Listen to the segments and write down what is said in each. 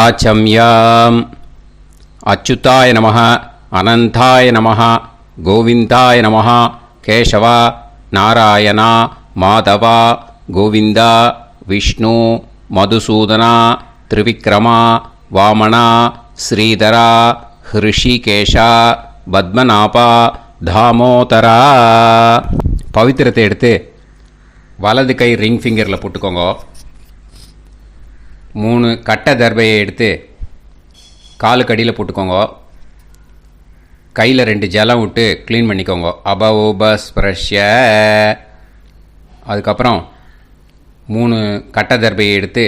ஆச்சம்யாம். அச்சுதாய நமः, அனந்தாய நமः, கோவிந்தாய நமः, கேசவா, நாராயணா, மாதவா, கோவிந்தா, விஷ்ணு, மதுசூதனா, திரிவிக்ரமா, வாமனா, ஸ்ரீதரா, ஹிருஷிகேஷா, பத்மநாபா, தாமோதரா. பவித்திரத்தை எடுத்து வலது கை ரிங் ஃபிங்கரில் போட்டுக்கோங்க. 3 கட்டை தர்பையை எடுத்து காலுக்கடியில் போட்டுக்கோங்க. கையில் 2 ஜலம் விட்டு க்ளீன் பண்ணிக்கோங்க. அபவோபஸ்பிரஷ்ய. அதுக்கப்புறம் 3 கட்டை தர்பையை எடுத்து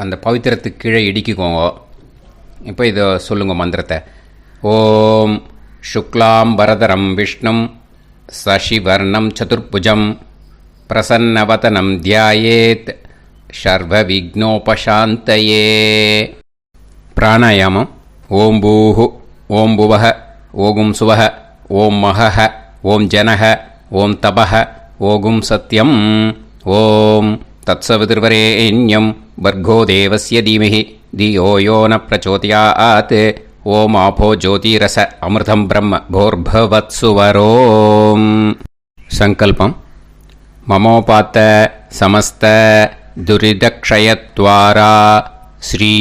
அந்த பவித்திரத்துக்கு கீழே இடிக்கிக்கோங்க. இப்போ இதை சொல்லுங்கள் மந்திரத்தை. ஓம் சுக்லாம் வரதரம் விஷ்ணும் சசிவர்ணம் சதுர்புஜம் பிரசன்னவதனம் தியாயேத் சர்வ விக்னோபசாந்தயே. பிராணாயாமம். ஓம் பூஹு, ஓம் புவஹ, ஓகும் சுவஹ, ஓம் மஹஹ, ஓம் ஜனஹ, ஓம் தபஹ, ஓகும் சத்யம். ஓம் தத்சவிதுர்வரேண்யம் பர்கோ தேவஸ்ய தீமஹி தியோ யோ ந பிரச்சோதயாத். ஓம் ஆபோ ஜோதிரச அமிர்தம் பிரம்ம போர்பவத்சுவரோம். சங்கல்பம். மமோபாத்த சமஸ்த துரிதக்ஷயத்வாரா ஸ்ரீ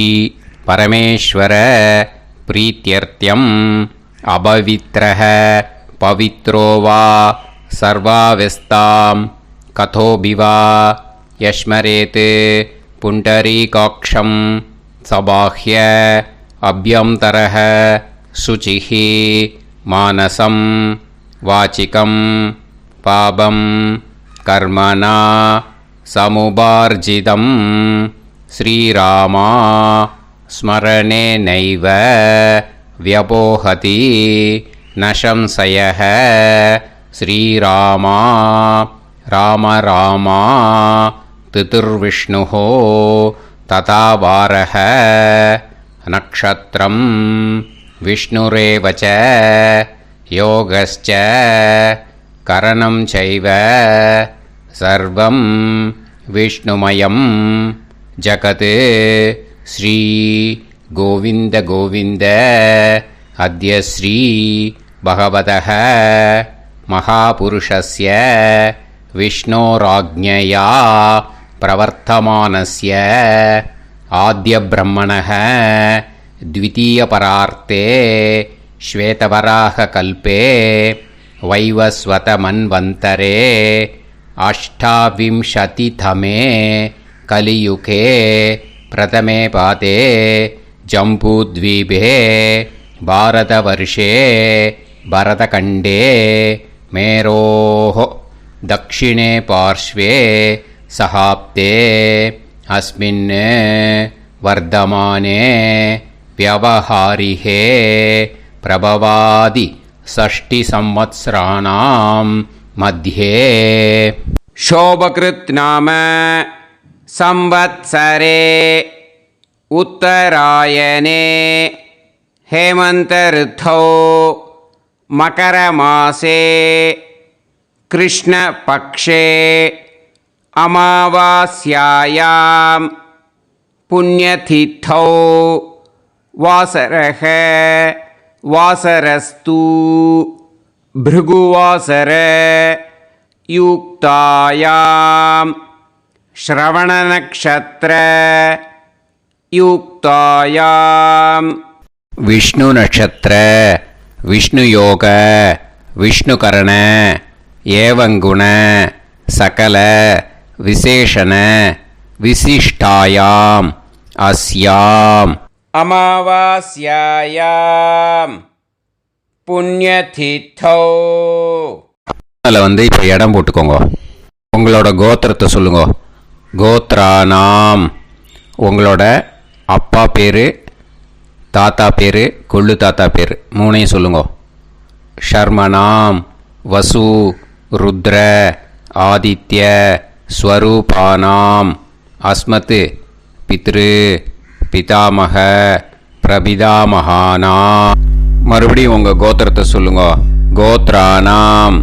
பரமேஸ்வர பிரீத்யர்த்தியம் அபவித்ரஹ பவித்ரோ வா சர்வாவஸ்தாம் கதோபிவா யஸ்மரேத் புண்டரீகாக்ஷம் சபாஹ்ய அப்யந்தரஹ சுசிஹ மானசம் வாசிகம் பாபம் கர்மணா சமுபார்ஜிதம் ஸ்ரீராமா ஸ்மரணேனைவ வ்யபோஹதி ந சம்சயः. ஸ்ரீராமா ராம ராமா திதிர்விஷ்ணுः ததா வாரः. நக்ஷத்ரம் விஷ்ணுரேவ ச யோகஸ்ச கரணம் சைவ சர்வம் விஷ்ணுமயம் ஜகத். ஸ்ரீ கோவிந்த கோவிந்த அத்ய ஸ்ரீ பகவதः மகாபுருஷஸ்ய விஷ்ணோராஜ்ஞயா பிரவர்த்தமானஸ்ய ஆத்ய பிரம்மணः த்விதீயபரார்த்தே ஸ்வேதவராக கல்பே வைவஸ்வத மன்வந்தரே அஷ்டாவிம்சதிதமே கலியுகே பிரதமே பாதே ஜம்பூத்வீபே பாரதவர்ஷே பரதகண்டே மேரோः தக்ஷிணே பார்ஷ்வே சஹாப்தே அஸ்மின் வர்தமானே व्यवहारिहे प्रभवादि 6 संवत्सराणां मध्ये शोभकृत् नाम संवत्सरे उत्तरायणे हेमन्त ऋतौ मकरमासे कृष्णपक्षे अमावास्यायां पुण्यतिथौ वासरः वासरस्तु भृगुवासर युक्तायां श्रवणनक्षत्र युक्तायां विष्णु नक्षत्र विष्णुयोग विष्णुकरण एवंगुण सकल विशेषण विशिष्टायां अस्यां அமாவாஸ்யாயாம் புண்ணியதித்தோ. அதில் இப்போ இடம் போட்டுக்கோங்க. உங்களோட கோத்திரத்தை சொல்லுங்க. கோத்ரானாம். உங்களோட அப்பா பேர், தாத்தா பேர், கொள்ளு தாத்தா பேர் 3ஐயும் சொல்லுங்க. ஷர்மனாம் வசு ருத்ர ஆதித்ய ஸ்வரூபானாம் அஸ்மத் பித்ரு பிதாமக பிரபிதாமகானா. மறுபடியும் உங்கள் கோத்திரத்தை சொல்லுங்க. கோத்ரானாம்.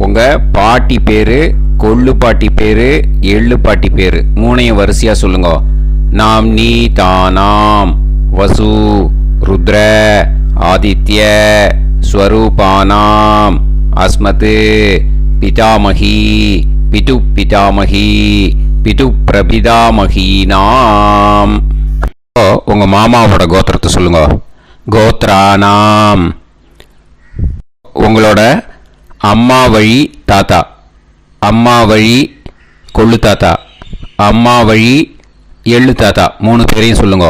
உங்கள் பாட்டி பேர், கொள்ளு பாட்டி பேர், எள்ளு பாட்டி பேர் 3ஐயும் வரிசையாக சொல்லுங்க. நாம்னீதானாம் வசு ருத்ர ஆதித்ய ஸ்வரூபானாம் அஸ்மத் பிதாமகி பிது பிதாமகி பிது பிரபிதாமகீனாம். உங்க மாமாவோட கோத்திரத்தை சொல்லுங்க. கோத்ரானாம். உங்களோட அம்மா வழி தாத்தா, அம்மா வழி கொள்ளு தாத்தா, அம்மா வழி எள்ளு தாத்தா, 3 பேரையும் சொல்லுங்க.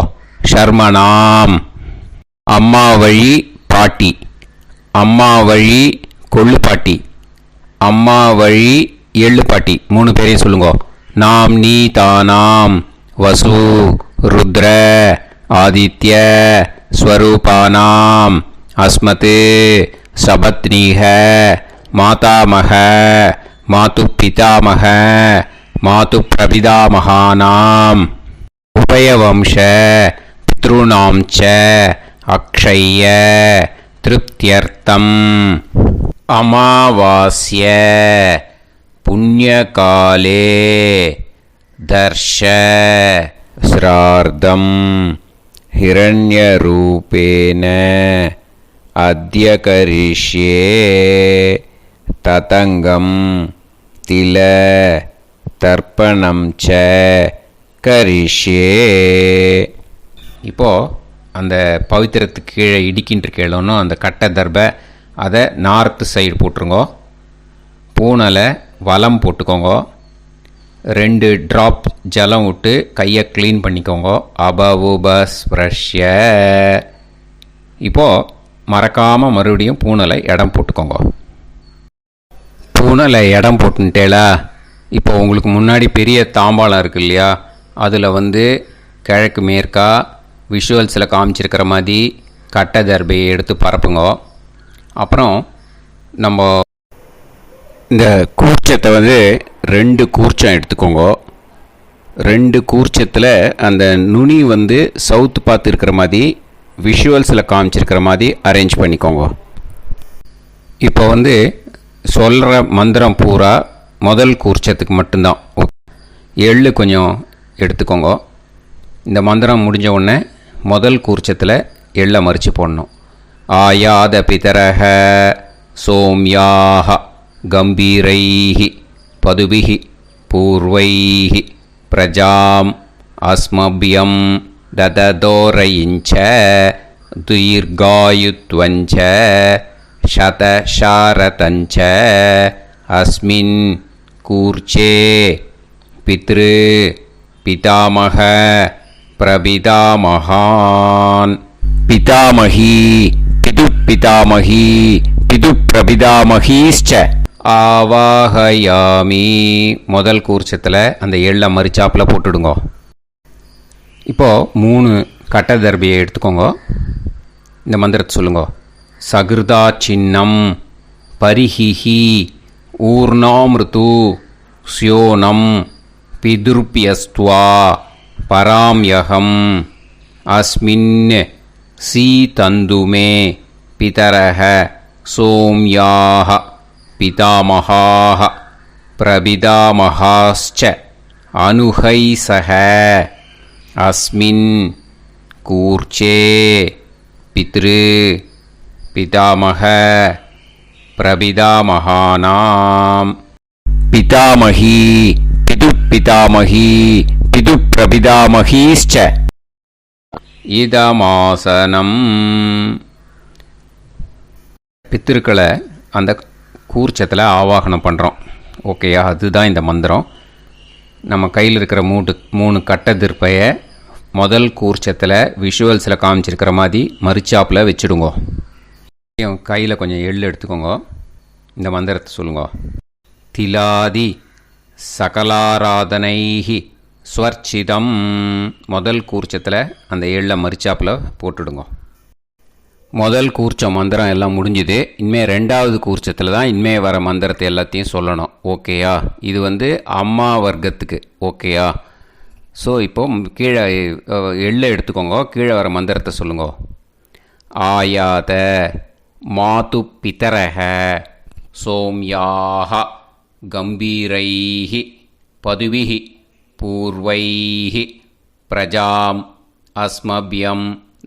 ஷர்மனாம். அம்மா வழி பாட்டி, அம்மா வழி கொள்ளு பாட்டி, அம்மா வழி எள்ளு பாட்டி, 3 பேரையும் சொல்லுங்க. நாம்னீதானாம் வசு ருத்ர ஆதித்ய ஸ்வரூபானாம் அஸ்மத் சபத்னீஹ மாதாமக மாது பிதாமக மாது பிரபிதாமகானாம் உபயவம்ச பித்ருணாம் ச அக்ஷய திருப்தியர்த்தம் அமாவாஸ்ய புண்ணியகாலே தர்ஷ ஸ்ரார்த்தம் ஹிரண்யரூபேன அத்ய கரிஷ்யே ததங்கம் தில தர்ப்பணம் ச கரிஷ்யே. இப்போது அந்த பவித்திரத்துக்கு கீழே இடிக்கின்ற கேளணும் அந்த கட்டை தர்பை அதை நார்த்து சைடு போட்டுருங்கோ. பூனலை வலம் போட்டுக்கோங்க. 2 ட்ராப் ஜலம் விட்டு கையை க்ளீன் பண்ணிக்கோங்க. அபவுபஸ்ப்ரஷ்ய. இப்போது மறக்காமல் மறுபடியும் பூனலை இடம் போட்டுக்கோங்க. பூனலை இடம் போட்டுட்டேலா. இப்போ உங்களுக்கு முன்னாடி பெரிய தாம்பாளம் இருக்கு இல்லையா, அதில் கிழக்கு மேற்கா விஷுவல்ஸில் காமிச்சிருக்கிற மாதிரி கட்டை தர்பையை எடுத்து பரப்புங்க. அப்புறம் நம்ம இந்த கூர்ச்சத்தை 2 கூர்ச்சம் எடுத்துக்கோங்க. 2 கூர்ச்சத்தில் அந்த நுனி சவுத்து பார்த்து இருக்கிற மாதிரி விஷுவல்ஸில் காமிச்சிருக்கிற மாதிரி அரேஞ்ச் பண்ணிக்கோங்க. இப்போ சொல்கிற மந்திரம் பூரா முதல் கூர்ச்சத்துக்கு மட்டும்தான். எள்ளு கொஞ்சம் எடுத்துக்கோங்க. இந்த மந்திரம் முடிஞ்ச உடனே முதல் கூர்ச்சத்தில் எள்ளை மறித்து போடணும். ஆயாத பிதரஹ சோம்யாக கம்பீரைஹி பதுபிஹி பூர்வைஹி பிரஜாம் அஸ்மபியம் தததோரயிஞ்ச தீர்காயுத்வஞ்ச சதசாரதஞ்ச அஸ்மின் கூர்ச்சே பித்ரு பிதாமக பிரபிதாமகான் பிதாமகி பிது பிதாமகி பிது பிரபிதாமகீஷ்ச ஆவாஹயாமி. முதல் கூர்ச்சத்தில் அந்த எள்ளை மறிச்சாப்பில் போட்டுடுங்க. இப்போது 3 கட்டை தர்பியை எடுத்துக்கோங்க. இந்த மந்திரத்தை சொல்லுங்க. சகிருதா சின்னம் பரிஹிஹி ஊர்ணாமிருது ஸ்யோனம் பிதுர்பியஸ்துவா பராம்யகம் அஸ்மின் சீதந்துமே பிதரஹ சோம்யாக பிதாமகாः பிரபிதாமகாश्च அனுஹைசஹ அஸ்மின் கூர்ச்சே பித்ரு பிதாமக பிரபிதாமகானாம் பிதாமகி பிது பிதாமகி பிது பிரபிதாமகீश्च இதமாசனம். பித்திருக்களை அந்த கூர்ச்சத்தில் ஆவாகனம் பண்ணுறோம். ஓகேயா? அதுதான் இந்த மந்திரம். நம்ம கையில் இருக்கிற 3 கட்டை திருப்பையை முதல் கூர்ச்சத்தில் விஷுவல்ஸில் காமிச்சிருக்கிற மாதிரி மறிச்சாப்பில் வச்சுடுங்க. கையில் கொஞ்சம் எள்ளு எடுத்துக்கோங்க. இந்த மந்திரத்தை சொல்லுங்க. திலாதி சகலாராதனைஹி ஸ்வர்ச்சிதம். முதல் கூர்ச்சத்தில் அந்த எள்ளை மறிச்சாப்பில் போட்டுடுங்க. முதல் கூர்ச்சம் மந்திரம் எல்லாம் முடிஞ்சுது. இனிமேல் 2வது கூர்ச்சத்தில் தான் இனிமேல் வர மந்திரத்தை எல்லாத்தையும் சொல்லணும். ஓகேயா? இது அம்மா வர்க்கத்துக்கு. ஓகேயா? ஸோ இப்போது கீழே எள்ளை எடுத்துக்கோங்க. கீழே வர மந்திரத்தை சொல்லுங்க. ஆயாத மாது பிதரஹ சோம்யாக கம்பீரைஹி பதுவிஹி பூர்வைஹி प्रजाम् अस्मभ्यं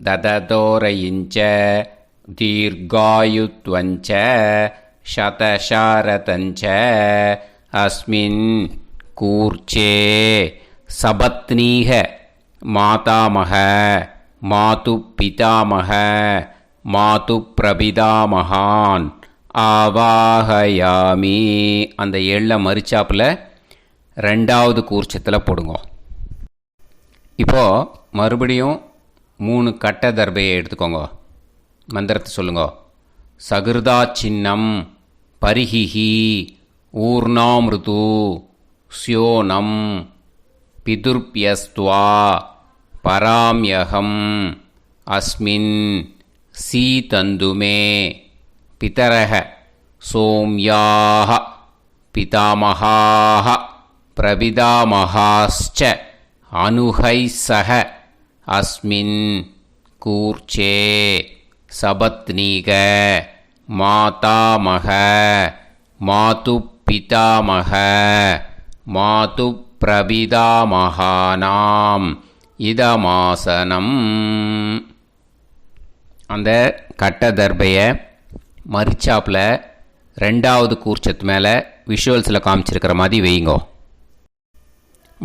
ददतोरयिञ्च दीर्घायुत्वञ्च शतशारतञ्च अस्मिन् कूर्चे सपत्नीः मातामह मातुपितामह மாதுப்பிரபிதாமகான் ஆவாஹயாமி. அந்த எள்ள மரிச்சாப்பில் ரெண்டாவது கூர்ச்சத்தில் போடுங்க. இப்போது மறுபடியும் 3 கட்ட தர்பையை எடுத்துக்கோங்க. மந்திரத்தை சொல்லுங்க. சகிருதா சின்னம் பரிஹிஹி ஊர்ணாமிருது ஸ்யோனம் பிதுர்பியஸ்துவா பராம்யகம் அஸ்மின் சீதந்துமே பிதரஹ சோம்யாஹ பிதாமஹாஹ பிரபிதாமஹாஸ்ச அனுஹைஸஹ அஸ்மின் கூர்ச்சே சபத்னீக மாதாமஹ மாதுப்பிதாமஹ மாதுப்பிரபிதாமஹானாம் இதமாசனம். அந்த கட்ட தர்பையை மரிச்சாப்பில் ரெண்டாவது கூர்ச்சத்து மேலே விஷுவல்ஸில் காமிச்சிருக்கிற மாதிரி வைங்கோ.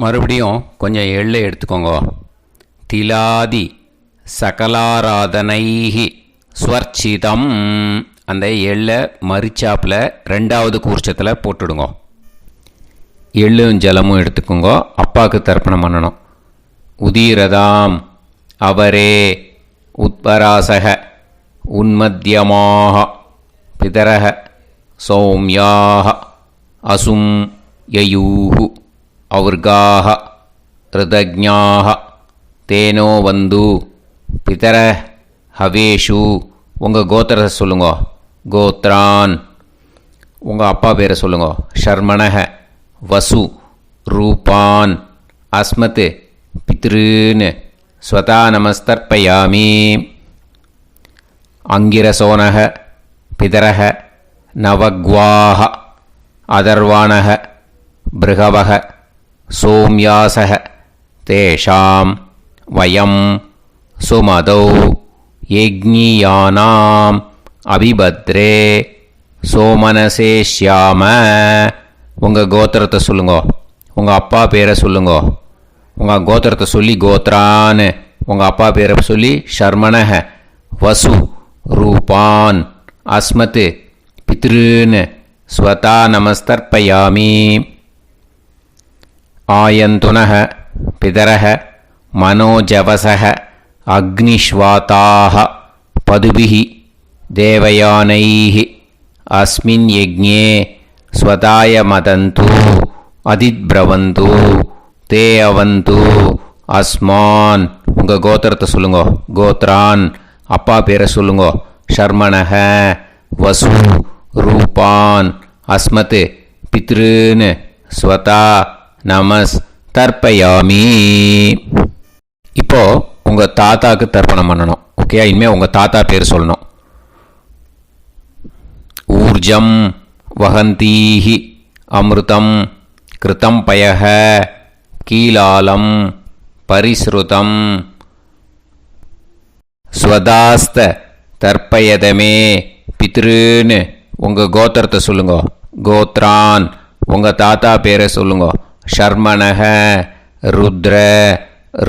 மறுபடியும் கொஞ்சம் எள்ளை எடுத்துக்கோங்க. திலாதி சகலாராதனைஹி ஸ்வர்ச்சிதம். அந்த எள்ளை மரிச்சாப்பில் ரெண்டாவது கூர்ச்சத்தில் போட்டுடுங்க. எள்ளும் ஜலமும் எடுத்துக்கோங்க. அப்பாவுக்கு தர்ப்பணம் பண்ணணும். உதீரதாம் அவரே உத்பராசக உன்மத்யமாக பிதரக சௌம்யாக அசும் யயூஹு அவுர்காக ரிதஜ்ஞாக தேனோ வந்து பிதர ஹவேஷு. உங்கள் கோத்திரத்தை சொல்லுங்க. கோத்ரான். உங்கள் அப்பா பேரை சொல்லுங்க. ஷர்மணக வசு ரூபான் அஸ்மத் பித்ருன்னு ஸ்வதா நமஸ்தர்ப்பயாமி. அங்கிரசோனக பிதரக நவக்வாஹ அதர்வாணக பிருகவக சோம்யாசக தேஷாம் வயம் சுமதௌ யஜ்ஞியானாம் அபிபத்ரே சோமனசேஷ்யாம. உங்கள் கோத்திரத்தை சொல்லுங்க. உங்கள் அப்பா பேரை சொல்லுங்க. உங்கள் கோத்திரத்தை சொல்லி கோத்ரான்னு, உங்கள் அப்பா பேரை சொல்லி ஷர்மணக வசு ரூபான் அஸ்மத் பித்ருன்னு ஸ்வதா நமஸ்தர்ப்பயாமி. ஆயந்துனக பிதரக மனோஜவசக அக்னிஷ்வாதாக பதுபிஹி தேவயானைஹி அஸ்மின் யஜ்ஞே ஸ்வதாய மதந்து அதித்பிரவந்து தே அவது அஸ்மான். உங்கள் கோத்திரத்தை சொல்லுங்க. கோத்ரான். அப்பா பேரை சொல்லுங்க. ஷர்மணக வசு ரூபான் அஸ்மத் பித்ருன்னு ஸ்வதா நமஸ் தர்ப்பயாமி. இப்போது உங்கள் தாத்தாவுக்கு தர்ப்பணம் பண்ணணும். ஓகே, இனிமேல் உங்கள் தாத்தா பேர் சொல்லணும். ஊர்ஜம் வஹந்தீஹி அமிர்தம் கிருதம் பயஹ கீலாலம் பரிஸ்ருதம் ஸ்வதாஸ்த தர்ப்பயதமே பித்ருன்னு. உங்கள் கோத்திரத்தை சொல்லுங்க. கோத்ரான். உங்கள் தாத்தா பேரை சொல்லுங்க. ஷர்மணக ருத்ர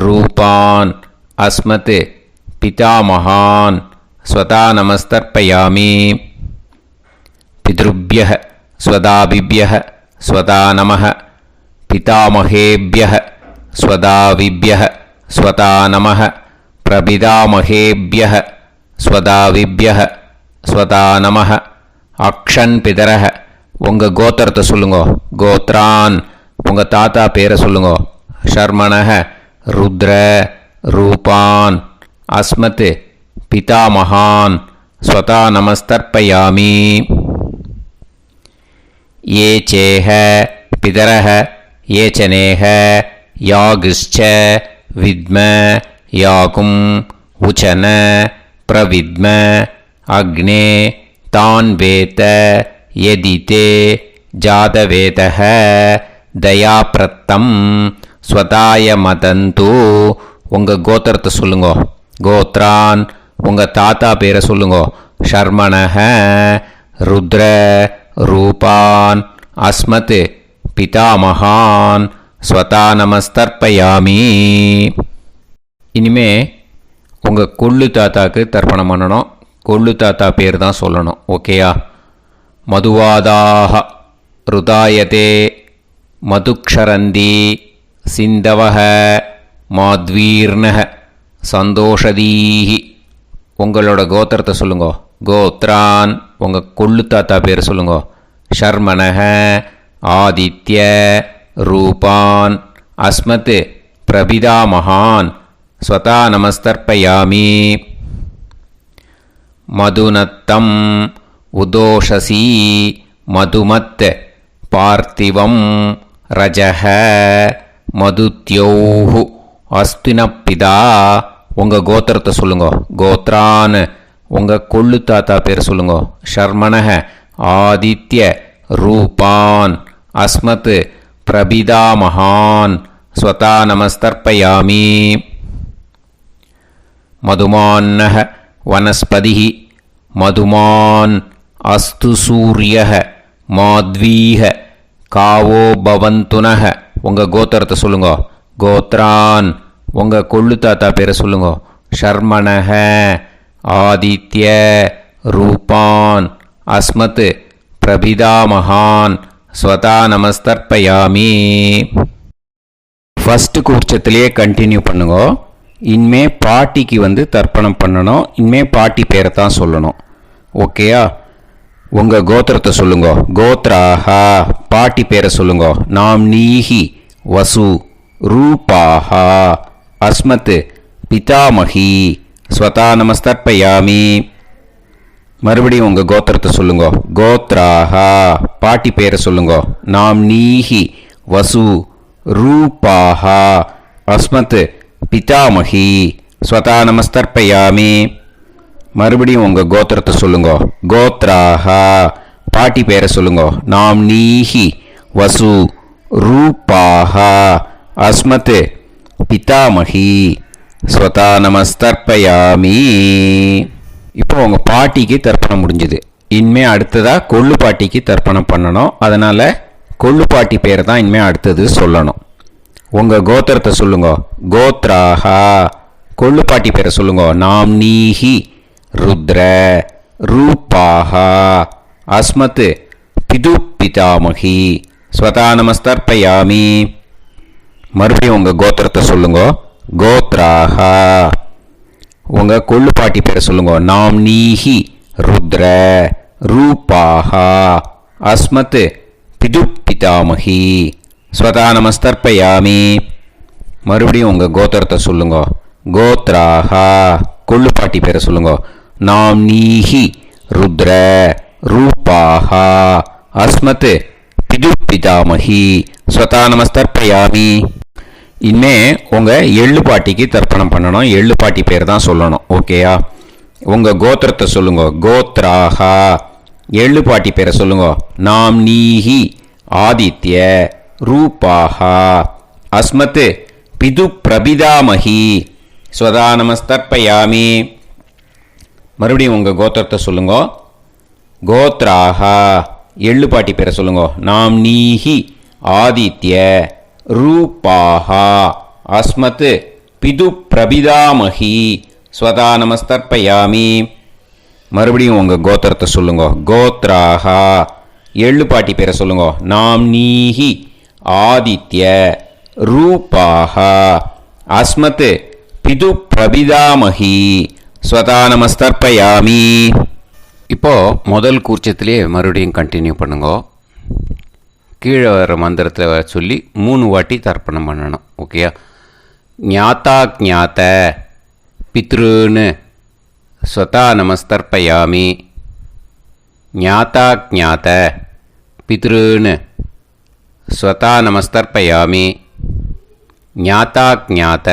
ரூபான் அஸ்மத் பிதாமகான் ஸ்வதா நமஸ்தர்ப்பயாமி. பித்ருப்யஹ ஸ்வதாபிப்யஹ ஸ்வதா நமஹ பிதாமகேப்யஹ ஸ்வதாவிப்யஹ ஸ்வதா நமஹ பிரபிதாமகேப்யஹ ஸ்வதாவிப்யஹ ஸ்வதா நமஹ. அக்ஷன் பிதரஹ. உங்கள் கோத்திரத்தை சொல்லுங்க. கோத்ரான். உங்கள் தாத்தா பேரை சொல்லுங்க. ஷர்மணக ருத்ர ரூபான் அஸ்மத் பிதாமகான் ஸ்வதா நமஸ்தர்ப்பயாமி. ये चेह पितरः ये चनेह यागश्च विद्म याकुं उचन प्रविद्म अग्ने तान् वेत यदिते जातवेतः दयाप्रत्तं ஸ்வதாய மதந்து. உங்கள் கோத்திரத்தை சொல்லுங்க. கோத்ரான். உங்கள் தாத்தா பேரை சொல்லுங்க. ஷர்மணஹ ருத்ர ரூபான் அஸ்மத் பிதாமகான் ஸ்வதா நமஸ்தர்ப்பயாமி. இனிமே உங்கள் கொள்ளு தாத்தாக்கு தர்ப்பணம் பண்ணணும். கொள்ளு தாத்தா பேர் தான் சொல்லணும். ஓகேயா? மதுவாதாக ருதாயதே மதுக்ஷரந்தி சிந்தவஹ மாத்வீர்ணஹ சந்தோஷதீஹி. உங்களோட கோத்திரத்தை சொல்லுங்க. கோத்ரான். உங்கள் கொள்ளு தாத்தா பேர் சொல்லுங்க. ஷர்மணஹ ஆதித்ய ரூபான் அஸ்மத் பிரபிதாமகான் ஸ்வதா நமஸ்தர்ப்பயாமி. மதுநத்தம் உதோஷசி மதுமத் பார்த்திவம் ரஜஹ மதுத்யோஹு அஸ்தினப்பிதா. உங்கள் கோத்திரத்தை சொல்லுங்க. கோத்ரான். உங்கள் கொள்ளு தாத்தா பேர் சொல்லுங்க. ஷர்மணஹ ஆதித்ய ரூபான் அஸ்மத் பிரபிதாமகான் ஸ்வதா நமஸ்தர்ப்பயாமி. மதுமான்னஹ வனஸ்பதிः மதுமான் அஸ்து சூரியः மாத்வீஹ காவோ பவந்துனஹ. உங்கள் கோத்திரத்தை சொல்லுங்க. கோத்ரான். உங்கள் கொள்ளு தாத்தா பேரை சொல்லுங்க. ஷர்மணஹ ஆதித்ய ரூபான் அஸ்மத் பிரபிதாமகான் ஸ்வதா நமஸ்தர்ப்பயாமி. ஃபஸ்ட்டு கூர்ச்சத்திலேயே கண்டினியூ பண்ணுங்க. இனிமே பாட்டிக்கு தர்ப்பணம் பண்ணணும். இனிமே பாட்டி பேரை தான் சொல்லணும். ஓகேயா? உங்கள் கோத்திரத்தை சொல்லுங்க. கோத்ராஹா. பாட்டி பேரை சொல்லுங்க. நாம் நீஹி வசு ரூபாஹா அஸ்மத் பிதாமகி ஸ்வதா நமஸ்தர்ப்பயாமி. மறுபடியும் உங்கள் கோத்திரத்தை சொல்லுங்க. கோத்ராஹா. பாட்டி பேரை சொல்லுங்க. நாம் நீஹி வசு ரூபாஹா அஸ்மத் பிதாமகி ஸ்வதா நமஸ்தர்ப்பயாமி. மறுபடியும் உங்கள் கோத்திரத்தை சொல்லுங்க. கோத்ராஹா. பாட்டி பேரை சொல்லுங்க. நாம் நீஹி வசு ரூபாஹா அஸ்மத் பிதாமகி ஸ்வதா நமஸ்தர்ப்பயாமி. இப்போ உங்கள் பாட்டிக்கு தர்ப்பணம் முடிஞ்சுது. இனிமே அடுத்ததாக கொள்ளு பாட்டிக்கு தர்ப்பணம் பண்ணணும். அதனால் கொள்ளு பாட்டி பேரை தான் இனிமே அடுத்தது சொல்லணும். உங்கள் கோத்திரத்தை சொல்லுங்க. கோத்ராஹா. கொள்ளு பாட்டி பேரை சொல்லுங்க. நாம் நீஹி ருத்ர ரூபாஹா அஸ்மத் பிது பிதாமகி ஸ்வதா நமஸ்தர்ப்பயாமி. மறுபடியும் உங்கள் கோத்திரத்தை சொல்லுங்க. கோத்ராஹா. உங்கள் கொள்ளு பாட்டி பேரை சொல்லுங்க. நாம் நீஹி ருத்ர ரூபாஹா அஸ்மத் பிது பிதாமகி ஸ்வதா நமஸ்தர்ப்பயாமி. மறுபடியும் உங்கள் கோத்திரத்தை சொல்லுங்க. கோத்ராஹா. கொள்ளு பாட்டி பேரை சொல்லுங்க. நாம் நீஹி ருத்ர ரூபாஹா அஸ்மத் பிது பிதாமகி ஸ்வதா நமஸ்தர்ப்பயாமி. இனிமே உங்கள் எள்ளு பாட்டிக்கு தர்ப்பணம் பண்ணணும். எள்ளு பாட்டி பேர் தான் சொல்லணும். ஓகேயா? உங்கள் கோத்திரத்தை சொல்லுங்க. கோத்ராஹா. எள்ளு பாட்டி பேரை சொல்லுங்க. நாம் நீஹி ஆதித்ய ரூபாஹா அஸ்மத் பிது பிரபிதாமகி ஸ்வதா நமஸ்தர்ப்பயாமி. மறுபடியும் உங்கள் கோத்திரத்தை சொல்லுங்க. கோத்ராஹா. எள்ளு பாட்டி பேரை சொல்லுங்க. நாம் நீஹி ஆதித்ய ரூபாஹா அஸ்மத் பிது பிரபிதாமகி ஸ்வதா நமஸ்தர்ப்பயாமி. மறுபடியும் உங்கள் கோத்திரத்தை சொல்லுங்க. கோத்ராஹா. எள்ளு பாட்டி பேரை சொல்லுங்க. நாம் நீஹி ஆதித்ய ரூபாஹா அஸ்மத் பிது பிரபிதாமகி ஸ்வதா நமஸ்தர்ப்பயாமி. இப்போது முதல் கூர்ச்சத்திலே மறுபடியும் கண்டினியூ பண்ணுங்க. கீழே வர மந்திரத்தை சொல்லி 3 வாட்டி தர்ப்பணம் பண்ணணும். ஓகேயா? ஞாத்தா ஞாத்த பித்ருன்னு ஸ்வதா நமஸ்தர்ப்பயாமி. ஞாத்தா ஞாத்த பித்ருன்னு ஸ்வதா நமஸ்தர்ப்பயாமி. ஞாத்தா ஞாத்த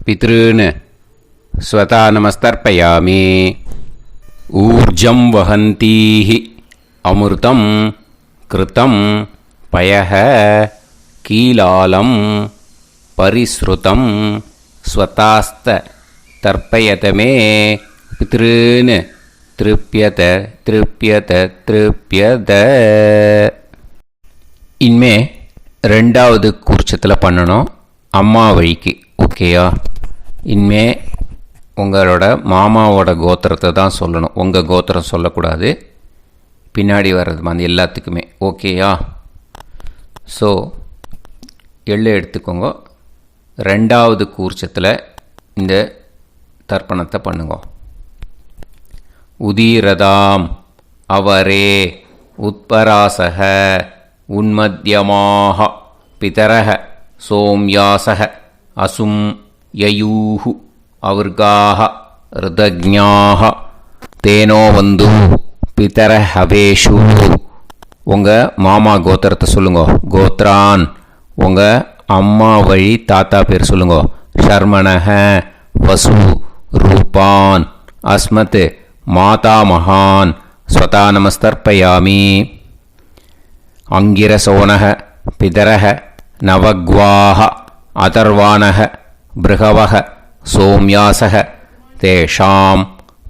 பித்ருன்னு ஸ்வதா நமஸ்தர்ப்பயாமி. ஊர்ஜம் வஹந்தீஹி அமிர்தம் கிருதம் பயஹ கீலாலம் பரிஸ்ருதம் ஸ்வதாஸ்த தர்ப்பயத மே பித்ருன்னு திருப்யத திருப்யத திருப்யத. இனிமே ரெண்டாவது கூர்ச்சத்தில் பண்ணணும் அம்மா வழிக்கு. ஓகேயா? இனிமே உங்களோட மாமாவோட கோத்திரத்தை தான் சொல்லணும், உங்கள் கோத்திரம் சொல்லக்கூடாது. பின்னாடி வர்றது மாதிரி எல்லாத்துக்குமே. ஓகேயா? ஸோ எள்ளு எடுத்துக்கோங்க. ரெண்டாவது கூர்ச்சத்தில் இந்த தர்ப்பணத்தை பண்ணுங்க. உதீரதாம் அவரே உத்பராசக உன்மத்யமாக பிதரக சோம்யாசக அசும் யயூஹு அவர்காக ருதஜ்ஞாக தேனோ வந்து பிதர ஹவேஷு. உங்கள் மாமா கோத்திரத்தை சொல்லுங்க. கோத்ரான் உங்கள் அம்மா வழி தாத்தா பேர் சொல்லுங்க. ஷர்மணஹ வசு ரூபான் அஸ்மத் மாதா மகான் ஸ்வதா நமஸ்தர்ப்பயாமி. அங்கிரசோனஹ பிதரஹ நவக்வாஹ அதர்வாணஹ பிருகவஹ சோம்யாசஹ தேஷாம்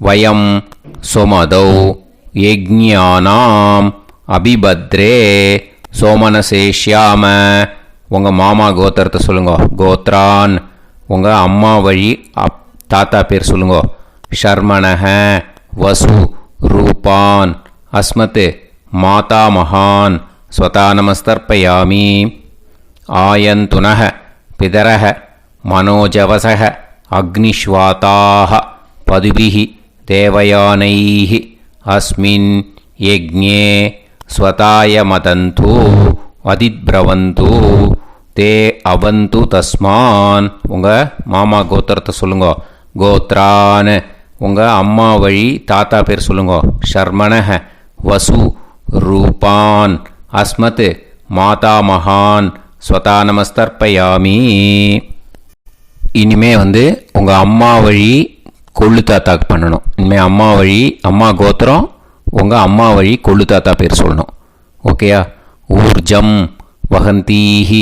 வயம் சுமதௌ யஜ்ஞானாம் அபிபத்ரே சோமனசேஷ்யாம. உங்கள் மாமா கோத்திரத்தை சொல்லுங்க. கோத்ரான் உங்கள் அம்மா வழி தாத்தா பேர் சொல்லுங்க. ஷர்மணஹ வசு ரூபான் அஸ்மத் மாதா மகான் ஸ்வதா நமஸ்தர்ப்பயாமி. ஆயந்துனஹ பிதரஹ மனோஜவசஹ அக்னிஷ்வாதாஹ பதுபிஹி தேவயானைஹ அஸ்மின் யஜ்ஞே ஸ்வதாய மதந்து அதித்பிரவந்து தே அவந்து தஸ்மான். உங்கள் மாமா கோத்திரத்தை சொல்லுங்க. கோத்ரான் உங்கள் அம்மா வழி தாத்தா பேர் சொல்லுங்க. ஷர்மணஹ வசு ரூபான் அஸ்மத் மாதா மகான் ஸ்வதா நமஸ்தர்ப்பயாமி. இனிமே உங்கள் அம்மா வழி கொள்ளு தாத்தாக்கு பண்ணணும். இனிமேல் அம்மா வழி அம்மா கோத்திரம் உங்கள் அம்மா வழி கொள்ளு தாத்தா பேர் சொல்லணும். ஓகேயா? ஊர்ஜம் வகந்தீஹி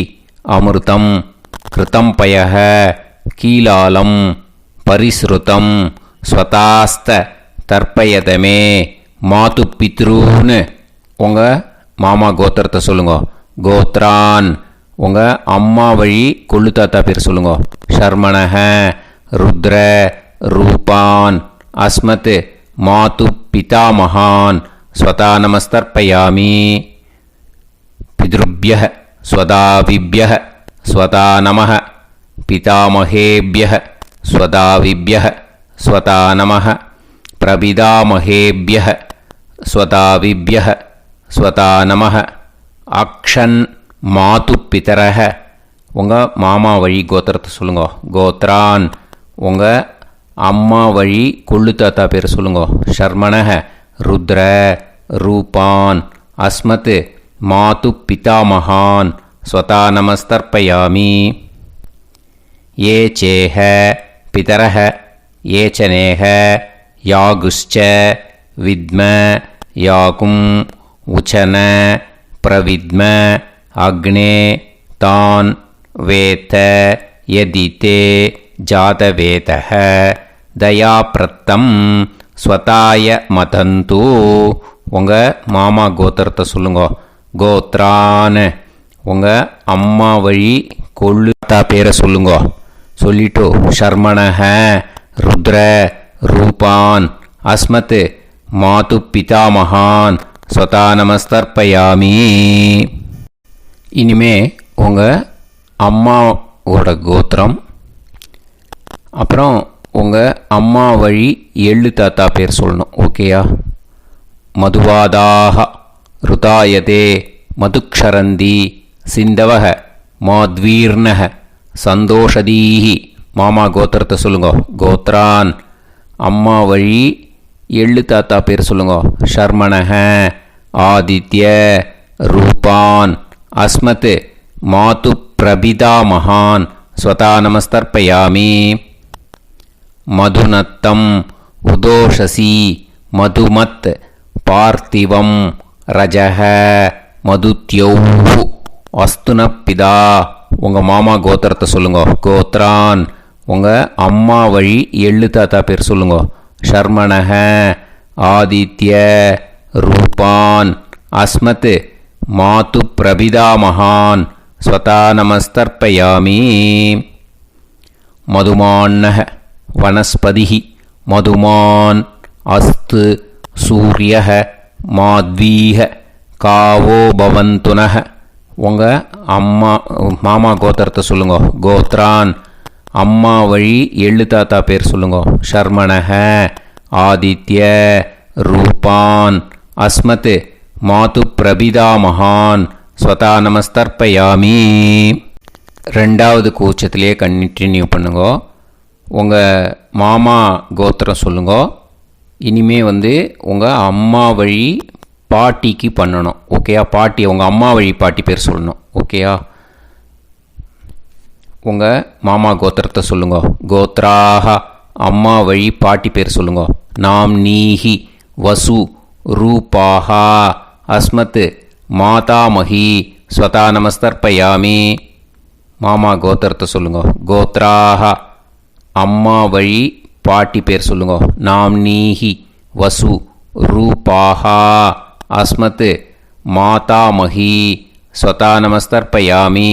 அமிர்தம் கிருதம் பயஹ கீலாலம் பரிஸ்ருதம் ஸ்வதாஸ்த தர்ப்பயதமே மாது பித்ருன்னு உங்கள் மாமா கோத்திரத்தை சொல்லுங்க. கோத்ரான் உங்கள் அம்மா வழி கொள்ளு தாத்தா பேர் சொல்லுங்க. ஷர்மணஹ ருத்ர ரூபான் அஸ்மத் மாது பிதா மகான் ஸ்வதா நமஸ்தர்ப்பயாமி. பித்ருப்யஹ ஸ்வதாவிப்யஹ ஸ்வதா நமஹ பிதாமஹேப்யஹ ஸ்வதாவிப்யஹ ஸ்வதா நமஹ பிரபிதாமஹேப்யஹ ஸ்வதாவிப்யஹ ஸ்வதா நமஹ. அக்ஷன் மாது பிதரஹ உங்கள் மாமா வழி கோத்திரத்தை சொல்லுங்க. கோத்ரான் உங்கள் அம்மா வழி கொள்ளு தாத்தா பேர் சொல்லுங்க. ஷர்மணஹ ருத்ர ரூபான் அஸ்மத் மாது பிதா மகான் ஸ்வதா நமஸ்தர்ப்பயாமி. ஏ சேஹ பிதரஹ ஏச்சனேஹ யாகுஷ்ச வித்ம யாகும் உச்சன பிரவித்ம அக்னே தான் வேத யதிதே ஜாதவேதஹ தயாப்ரத்தம் ஸ்வதாய மதந்து. உங்கள் மாமா கோத்திரத்தை சொல்லுங்க. கோத்ரான் உங்கள் அம்மா வழி கொள்ளு தாத்தா பேரை சொல்லுங்க. சொல்லிட்டு ஷர்மணஹ ருத்ர ரூபான் அஸ்மத் மாது பிதா மகான் ஸ்வதா நமஸ்தர்ப்பயாமி. இனிமே உங்கள் அம்மாவோட கோத்திரம் அப்புறம் உங்கள் அம்மா வழி எள்ளு தாத்தா பேர் சொல்லணும். ஓகேயா? மதுவாதாக ருதாயதே மதுக்ஷரந்தி சிந்தவக மாத்வீர்ணக சந்தோஷதீஹி. மாமா கோத்திரத்தை சொல்லுங்க. கோத்ரான் அம்மா வழி எள்ளு தாத்தா பேர் சொல்லுங்க. ஷர்மணஹ ஆதித்ய ரூபான் அஸ்மத் மாது பிரபிதா மகான் ஸ்வதா நமஸ்தர்ப்பயாமி. மதுநத்தம் உதோஷசி மதுமத் பார்த்திவம் ரஜஹ மதுத்யௌ அஸ்துனப்பிதா உங்கள் மாமா கோத்திரத்தை சொல்லுங்க. கோத்ரான். உங்கள் அம்மா வழி எள்ளு தாத்தா பேர் சொல்லுங்க. ஷர்மணஹ, ஆதித்ய, ரூபான், அஸ்மத், மாது பிரபிதாமகான், ஸ்வதா நமஸ்தர்ப்பயாமி. மதுமான்னஹ, வனஸ்பதிஹி, மதுமான், அஸ்து, சூரியஹ, மாத்வீஹ, காவோ பவந்துனஹ. உங்கள் மாமா கோத்திரத்தை சொல்லுங்க. கோத்ரான். அம்மா வழி எள்ளு தாத்தா பேர் சொல்லுங்க. ஷர்மணஹ, ஆதித்ய, ரூபான், அஸ்மத், மாது பிரபிதாமகான், ஸ்வதா நமஸ்தர்ப்பயாமி. ரெண்டாவது கூச்சத்திலேயே கண்டினியூ பண்ணுங்க. உங்கள் மாமா கோத்திரம் சொல்லுங்க. இனிமே உங்கள் அம்மா வழி பாட்டிக்கு பண்ணணும். ஓகேயா? பாட்டி, உங்கள் அம்மா வழி பாட்டி பேர் சொல்லணும். ஓகேயா? உங்கள் மாமா கோத்திரத்தை சொல்லுங்க. கோத்ராஹ, அம்மா வழி பாட்டி பேர் சொல்லுங்க. நாம் நீஹி, வசு, ரூபாஹா, அஸ்மத், மாதாமஹி, ஸ்வதா நமஸ்தர்ப்பயாமி. மாமா கோத்திரத்தை சொல்லுங்க. கோத்ராஹ, அம்மா வழி பாட்டி பேர் சொல்லுங்க. நாம் நீஹி, வசு, ரூபாஹா, அஸ்மத், மாதாமஹி, ஸ்வதா நமஸ்தர்ப்பயாமி.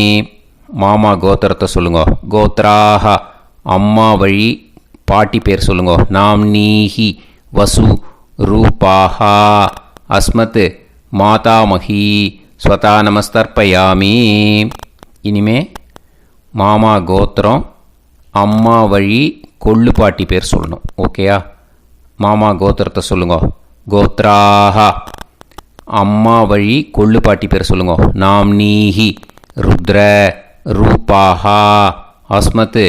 மாமா கோத்திரத்தை சொல்லுங்க. கோத்ராஹ, அம்மா வழி பாட்டி பேர் சொல்லுங்க. நாம் நீஹி, வசு, ரூபாஹா, அஸ்மத், மாதாமஹி, ஸ்வதா நமஸ்தர்ப்பயாமி. இனிமே மாமா கோத்திரம் அம்மா வழி கொள்ளு பாட்டி பேர் சொல்லணும். ஓகேயா? மாமா கோத்திரத்தை சொல்லுங்க. கோத்ராஹ, அம்மா வழி கொள்ளு பாட்டி பேர் சொல்லுங்க. நாம் நீஹி, ருத்ர, ரூபாஹா, அஸ்மத்,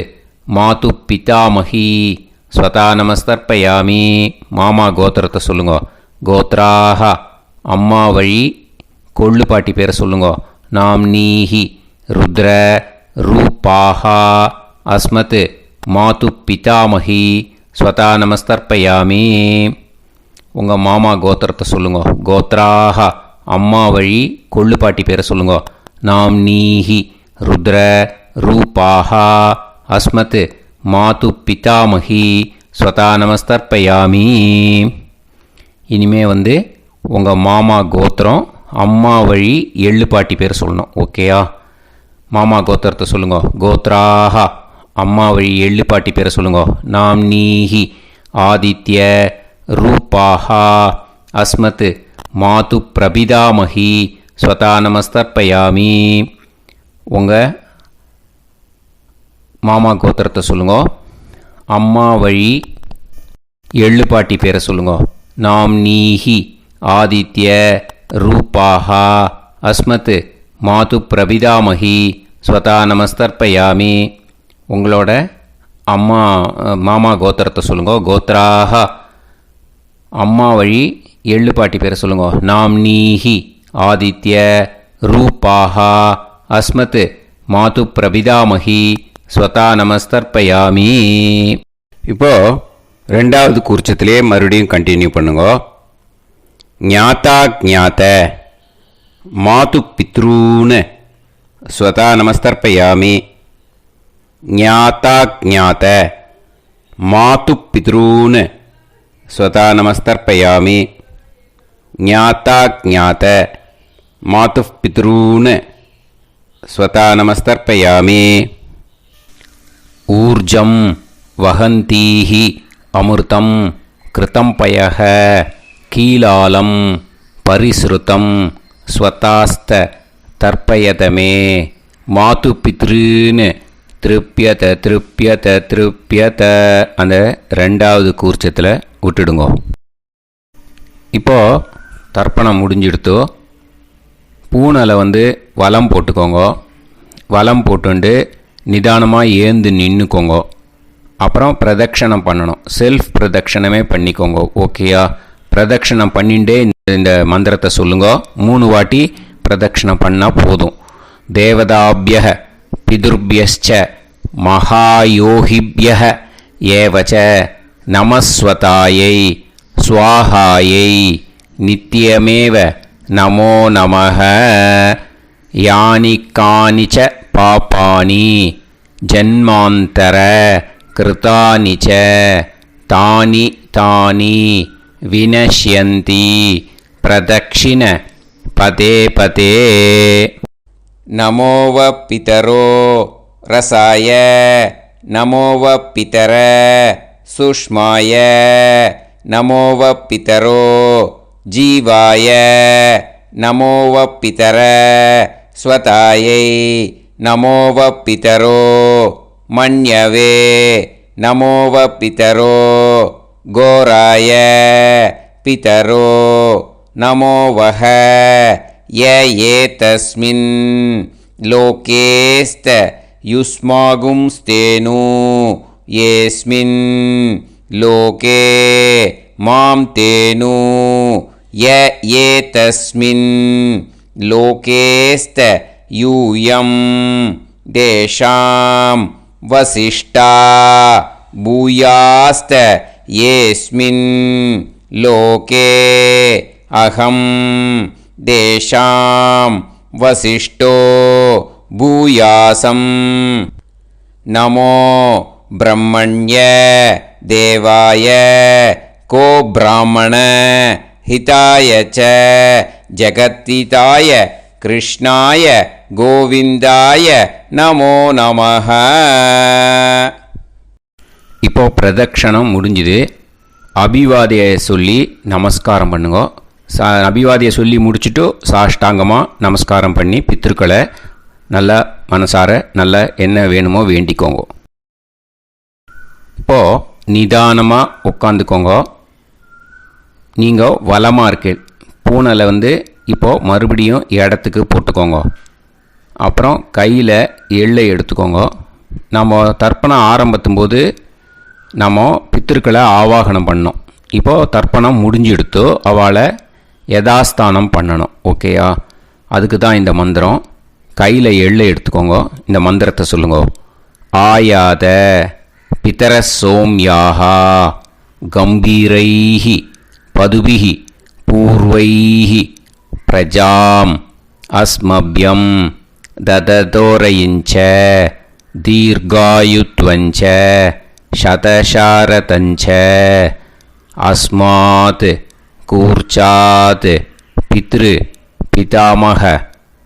மாது பிதாமஹி, ஸ்வதா நமஸ்தர்ப்பயாமி. மாமா கோத்திரத்தை சொல்லுங்க. கோத்ராஹ, அம்மா வழி கொள்ளு பாட்டி பேர் சொல்லுங்க. நாம் நீஹி, ருத்ர, ரூபாஹா, அஸ்மத், மாது பிதாமஹி, ஸ்வதா நமஸ்தர்ப்பயாமி. உங்கள் மாமா கோத்திரத்தை சொல்லுங்க. கோத்ராஹ, அம்மா வழி கொள்ளு பாட்டி பேரை சொல்லுங்க. நாம் நீஹி, ருத்ர, ரூபாஹா, அஸ்மத், மாது பிதாமஹி, ஸ்வதா நமஸ்தர்ப்பயாமி. இனிமே உங்கள் மாமா கோத்திரம் அம்மா வழி எள்ளு பாட்டி பேர் சொல்லணும். ஓகேயா? மாமா கோத்திரத்தை சொல்லுங்க. கோத்ராஹ, அம்மா வழி எள்ளு பாட்டி பேரை சொல்லுங்க. நாம் நீஹி, ஆதித்ய, ரூபாஹா, அஸ்மத், மாது பிரபிதாமஹி, ஸ்வதா நமஸ்தர்ப்பயாமி. உங்கள் மாமா கோத்திரத்தை சொல்லுங்க. அம்மா வழி எள்ளு பாட்டி பேரை சொல்லுங்க. நாம் நீஹி, ஆதித்ய, ரூபாஹா, அஸ்மத், மாது பிரபிதாமஹி, ஸ்வதா நமஸ்தர்ப்பயாமி. உங்களோட மாமா கோத்திரத்தை சொல்லுங்க. கோத்ராஹ, அம்மா வழி எள்ளு பாட்டி பேரை சொல்லுங்க. நாம் நீஹி, ஆதித்ய, ரூபாஹா, அஸ்மத், மாது பிரபிதாமஹி, ஸ்வதா நமஸ்தர்ப்பயாமி. இப்போ ரெண்டாவது கூர்ச்சத்திலே மறுபடியும் கண்டினியூ பண்ணுங்க. ஞாதா ஞாத, மாது பித்ரூன், ஸ்வதா நமஸ்தர்ப்பயாமி. ஞாதா ஞாத, மாது பித்ரூன், ஸ்வதா நமஸ்தர்ப்பயாமி. ஞாதா ஞாத, மாது பித்ரூன், ஸ்வதா நமஸ்தர்ப்பயாமி. ஊர்ஜம் வஹந்தீஹி அமிர்தம் கிருதம் பயஹ கீலாலம் பரிஸ்ருதம் ஸ்வதாஸ்த தர்ப்பயதமே. மாது பித்ருன்னு திருப்பியத திருப்பியத திருப்பியத அந்த ரெண்டாவது கூர்ச்சத்தில் விட்டுடுங்க. இப்போது தர்ப்பணம் முடிஞ்சிடுத்தோ பூனலை வலம் போட்டுக்கோங்க. வலம் போட்டுண்டு நிதானமாக ஏந்து நின்றுக்கோங்க. அப்புறம் பிரதட்சணம் பண்ணணும். செல்ஃப் பிரதட்சணமே பண்ணிக்கோங்க. ஓகேயா? பிரதட்சணம் பண்ணிண்டே இந்த மந்திரத்தை சொல்லுங்க. 3 வாட்டி பிரதட்சணம் பண்ணால் போதும். தேவதாபிய பிதுர்பியச்ச மகாயோகிபிய ஏவச்ச நமஸ்வதாயை ஸ்வாஹாயை நித்தியமேவ நமோ நமஹ. யானி கானிச்ச பாபானி ஜன்மாந்தர கிருதானி ச தானி தானி வினஷ்யந்தி பிரதக்ஷிண பதே பதே. நமோவ பிதரோ ரசாய நமோவ பிதர சுஷ்மாய நமோவ பிதரோ ஜீவாய நமோவ பிதர ஸ்வதாயை நமோவ பிதரோ மன்யவே நமோவ பிதரோ கோராய பிதரோ நமோவஹ ய ஏதஸ்மின் லோகேஸ்த யுஸ்மாகும்ஸ்தேனு ஏஸ்மின் லோகே மாம் தேனு ய ஏதஸ்மின் லோகேஸ்த யூயம் தேஷாம் வசிஷ்டா பூயாஸ்த ஏஸ்மின் லோகே அகம் தேஷாம் வசிஷ்டோ பூயாசம். நமோ பிரம்மண்ய தேவாய கோ பிராமண ஹிதாய ச ஜகத்திதாய கிருஷ்ணாய கோவிந்தாய நமோ நமஹ. இப்போ பிரதக்ஷணம் முடிஞ்சுது. அபிவாதியை சொல்லி நமஸ்காரம் பண்ணுங்க. அபிவாதியை சொல்லி முடிச்சுட்டு சாஷ்டாங்கமாக நமஸ்காரம் பண்ணி பித்திருக்களை நல்லா மனசார நல்லா என்ன வேணுமோ வேண்டிக்கோங்க. இப்போது நிதானமாக உட்காந்துக்கோங்க. நீங்கள் வலமாக இருக்கு பூனலை இப்போது மறுபடியும் இடத்துக்கு போட்டுக்கோங்க. அப்புறம் கையில் எள்ளை எடுத்துக்கோங்க. நம்ம தர்ப்பணம் ஆரம்பிக்கும்போது நம்ம பித்திருக்களை ஆவாகனம் பண்ணோம். இப்போது தர்ப்பணம் முடிஞ்செடுத்து அவளை யதாஸ்தானம் பண்ணணும். ஓகேயா? அதுக்கு தான் இந்த மந்திரம். கையில் எள்ளை எடுத்துக்கோங்க. இந்த மந்திரத்தை சொல்லுங்க. ஆயாத பிதர சோம்யாஹா கம்பீரைஹி பதுபிஹி பூர்வைஹி பிரஜாம் அஸ்மப்யம் தததோரயிஞ்ச தீர்காயுத்வஞ்ச சதசாரதஞ்ச அஸ்மாத் கூர்ச்சாத் பித்ரு பிதாமக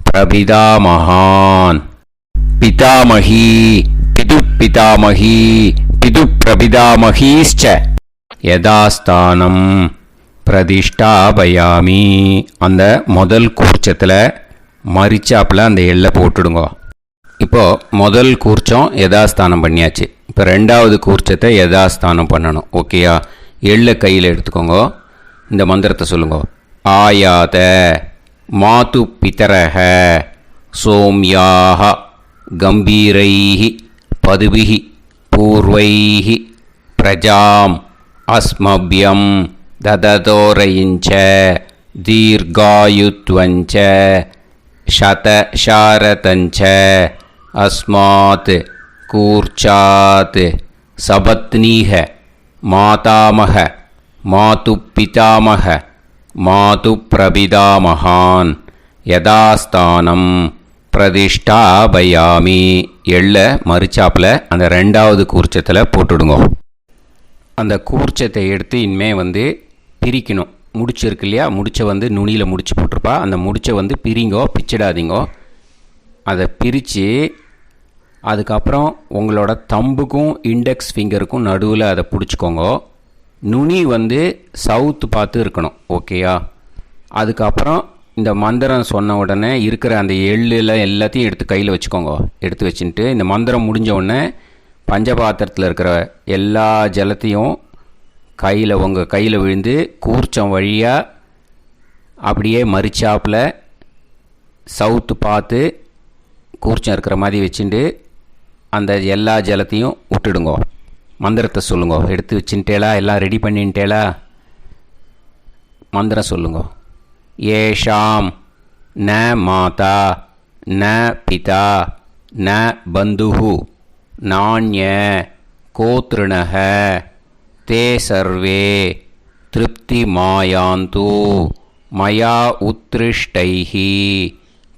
பிரபிதாமகான் பிதாமகி பிது பிதாமகி பிது பிரபிதாமகீஸ்ச யதாஸ்தானம் பிரதிஷ்டாபயாமி. அந்த முதல் கூர்ச்சத்தில் மரிச்சாப்பில் அந்த எள்ளை போட்டுடுங்க. இப்போது முதல் கூர்ச்சம் யதாஸ்தானம் பண்ணியாச்சு. இப்போ ரெண்டாவது கூர்ச்சத்தை யதாஸ்தானம் பண்ணணும். ஓகேயா? எள்ளை கையில் எடுத்துக்கோங்க. இந்த மந்திரத்தை சொல்லுங்க. ஆயாத மாது பிதரஹ சோம்யாக கம்பீரைஹி பதுபிஹி பூர்வைஹி பிரஜாம் அஸ்மப்யம் தததோரயிஞ்ச தீர்காயுத்வஞ்ச சதசாரதஞ்ச அஸ்மாத் கூர்ச்சாத் சபத்னீஹ மாதாமக மாது பிதாமக மாது பிரபிதாமகான் யதாஸ்தானம் பிரதிஷ்டாபயாமி. எள்ள மரிச்சாப்பில் அந்த ரெண்டாவது கூர்ச்சத்தில் போட்டுடுங்க. அந்த கூர்ச்சத்தை எடுத்து இனிமேல் பிரிக்கணும். முடிச்சிருக்கு இல்லையா? முடிச்சை நுனியில் முடிச்சு போட்டிருப்பா. அந்த முடிச்சை பிரிங்கோ, பிச்சிடாதீங்கோ. அதை பிரித்து அதுக்கப்புறம் உங்களோட தம்புக்கும் இண்டெக்ஸ் ஃபிங்கருக்கும் நடுவில் அதை பிடிச்சிக்கோங்க. நுனி சவுத்து பார்த்து இருக்கணும். ஓகேயா? அதுக்கப்புறம் இந்த மந்திரம் சொன்ன உடனே இருக்கிற அந்த எள்ளில் எல்லாத்தையும் எடுத்து கையில் வச்சுக்கோங்க. எடுத்து வச்சுட்டு இந்த மந்திரம் முடிஞ்ச உடனே பஞ்சபாத்திரத்தில் இருக்கிற எல்லா ஜலத்தையும் உங்கள் கையில் விழுந்து கூர்ச்சம் வழியாக அப்படியே மரிச்சாப்பில் சவுத்து பார்த்து கூர்ச்சம் இருக்கிற மாதிரி வச்சுட்டு அந்த எல்லா ஜலத்தையும் விட்டுடுங்க. மந்திரத்தை சொல்லுங்க. எடுத்து வச்சுட்டேலா? எல்லாம் ரெடி பண்ணிட்டேலா? மந்திரம் சொல்லுங்க. ஏஷாம் ந மாதா ந பிதா ந பந்துஹு நாண்ய கோத்ருணஹ தே சர்வே திருப்தி மாயாந்து மயா உத்ருஷ்டைஹி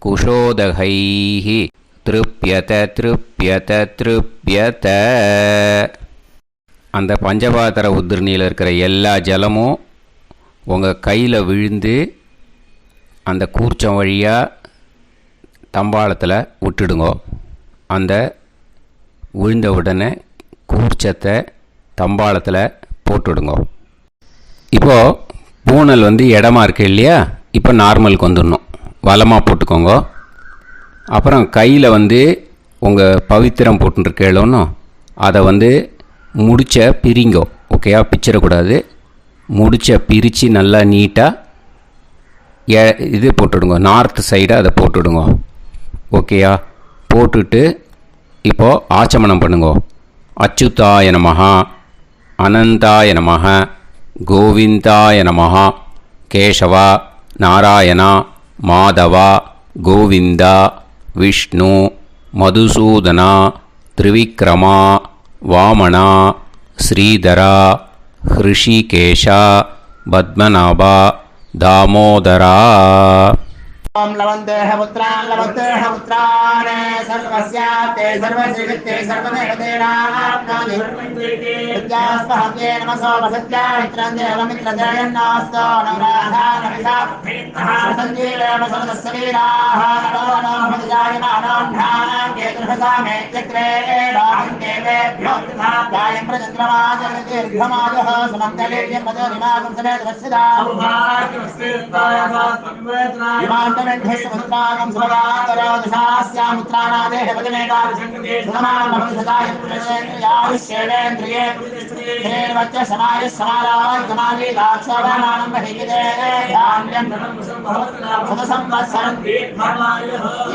குஷோதகைः திருப்யத திருப்யத திருப்யத. அந்த பஞ்சபாத்திர உதிரணியில் இருக்கிற எல்லா ஜலமும் உங்கள் கையில் விழுந்து அந்த கூர்ச்சம் வழியாக தம்பாளத்தில் விட்டுடுங்கோ. அந்த விழுந்த உடனே கூர்ச்சத்தை தம்பாளத்தில் போட்டுவிடுங்கோ. இப்போது பூனல் இடமா இருக்கு இல்லையா, இப்போ நார்மலுக்கு வந்துடணும். வலமாக போட்டுக்கோங்க. அப்புறம் கையில் உங்கள் பவித்திரம் போட்டுருக்கேளோன்னு அதை முடிச்ச பிரிங்கோ. ஓகேயா, பிச்சிடக்கூடாது. முடிச்ச பிரித்து நல்லா நீட்டாக இது போட்டுடுங்க, நார்த் சைடு அதை போட்டுவிடுங்க. ஓகேயா, போட்டுட்டு இப்போது ஆச்சமனம் பண்ணுங்கோ. அச்சுதாய நமஹ, அனந்தாய நமஹ, கோவிந்தாய நமஹ, கேசவா, நாராயணா, மாதவா, கோவிந்தா, விஷ்ணு, மதுசூதனா, திரிவிக்ரமா, வாமனா, ஸ்ரீதரா, ஹிருஷிகேஷா, பத்மநாபா, தாமோதரா. ओम लवन्तेह पुत्रान् लवन्तेह पुत्रान् सर्वस्याप्ते सर्वश्रीकृत्ये सर्वदेवतेनाप्नोति विद्यास्महत्ये नमसो वसत्या मित्रं देवमित्रजयन्नास्तो नवराधानविषाभीतः सञ्जीवेम सर्वस्वीराः नमो नमः जायमानोऽन्धानां केतुर्भसामेत्यग्रे देवेभ्यो गायं प्रचन्द्रमाजगदीर्घमाजः सुमङ्गलेर्यं पदोनिमागं समेत वत्सदा विमानमेध्यस्वत्रागं सुभगान्तरोदशास्यामुत्राणादेह पदमेकाविशङ्कते सुमानमभिसदाय पुरुषेन्द्रियायुष्येवेन्द्रिये हेर्वच्च समायुः समाराय समाली दाक्षाभामानं बहिविदे धान्यं सदसंवत्सरं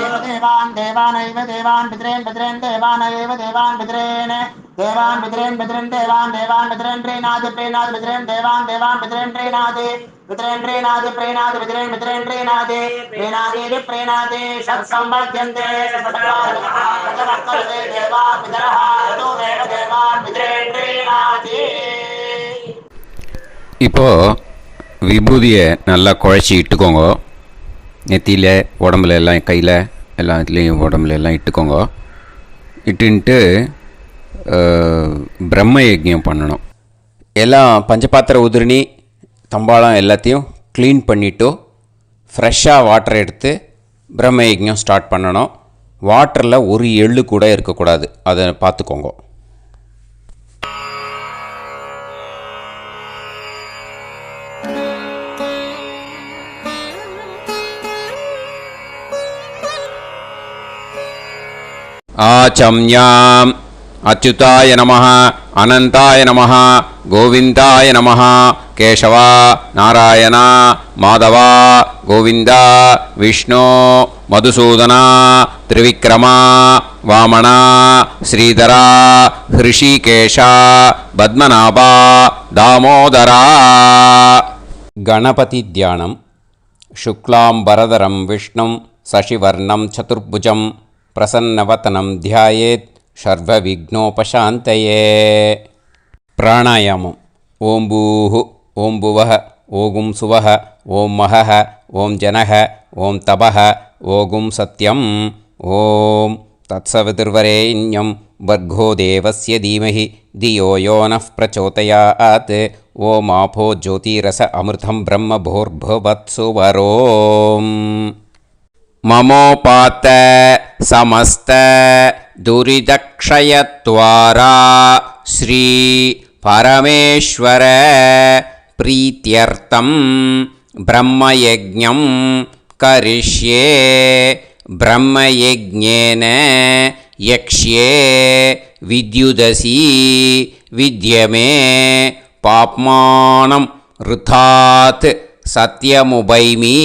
एव देवान् देवानैव देवान् पितॄन् पितॄन् देवानैव देवान् पितॄन् देवान् पितॄन् पितॄन् देवान् देवान् पितॄन् प्रीणाति प्रीणाति पितॄन् देवान् देवान् पितॄन् प्रीणाति पितॄन् प्रीणाति प्रीणाति पितॄन् पितॄन् प्रीणाति प्रीणाति प्रीणाति षट्संवर्ध्यन्ते षट्वर्तते देवा पितरः ततो देव देवान् पितॄन् प्रीणाति. இப்போ விபூதியை நல்லா குழச்சி இட்டுக்கோங்க. நெத்தியில், உடம்புல எல்லாம், கையில் எல்லாத்துலேயும் உடம்புல எல்லாம் இட்டுக்கோங்க. இட்டுன்ட்டு பிரம்ம யஜ்ஞம் பண்ணணும். எல்லாம் பஞ்சபாத்திர உதிரணி தம்பாளம் எல்லாத்தையும் க்ளீன் பண்ணிவிட்டு ஃப்ரெஷ்ஷாக வாட்டர் எடுத்து பிரம்ம யஜ்ஞம் ஸ்டார்ட் பண்ணணும். வாட்டரில் ஒரு எள்ளு கூட இருக்கக்கூடாது, அதை பார்த்துக்கோங்க. ஆச்சம்யாம் அச்சுதாய நமஹ, அனந்தாய நமஹ, கோவிந்தாய நமஹ, கேசவா, நாராயணா, மாதவா, கோவிந்தா, விஷ்ணு, மதுசூதனா, திரிவிக்ரமா, வாமனா, ஸ்ரீதரா, ஹிருஷிகேஷா, பத்மநாபா, தாமோதரா. கணபதி தியானம். சுக்லாம்பரதரம் விஷ்ணும் சசிவர்ணம் சதுர்புஜம் பிரசன்னவதனம் தியாயேத் சர்வவிக்னோபசாந்தயே. பிராணாயாமம். ஓம் பூஹு, ஓம் புவஹ, ஓகும் சுவஹ, ஓம் மஹஹ, ஓம் ஜனஹ, ஓம் தபஹ, ஓகும் சத்யம். ஓம் தத்சவிதுர்வரேண்யம் வர்கோ தேவஸ்ய தீமஹி தியோ யோ நः பிரச்சோதயாத். ஓம் ஆபோ ஜோதிரஸ அமிர்தம் பிரம்ம பூர்புவத்சு வரோம். மமோபாத்த சமஸ்த துரிதக்ஷயத்வாரா ஸ்ரீ பரமேஸ்வர பிரீத்யர்த்தம் பிரம்மயஜ்ஞம் கரிஷ்யே. பிரம்மயஜ்ஞேன யக்ஷ்யே வித்யுதசி வித்யமே பாப்மானம் ருதாத் சத்யமுபைமி.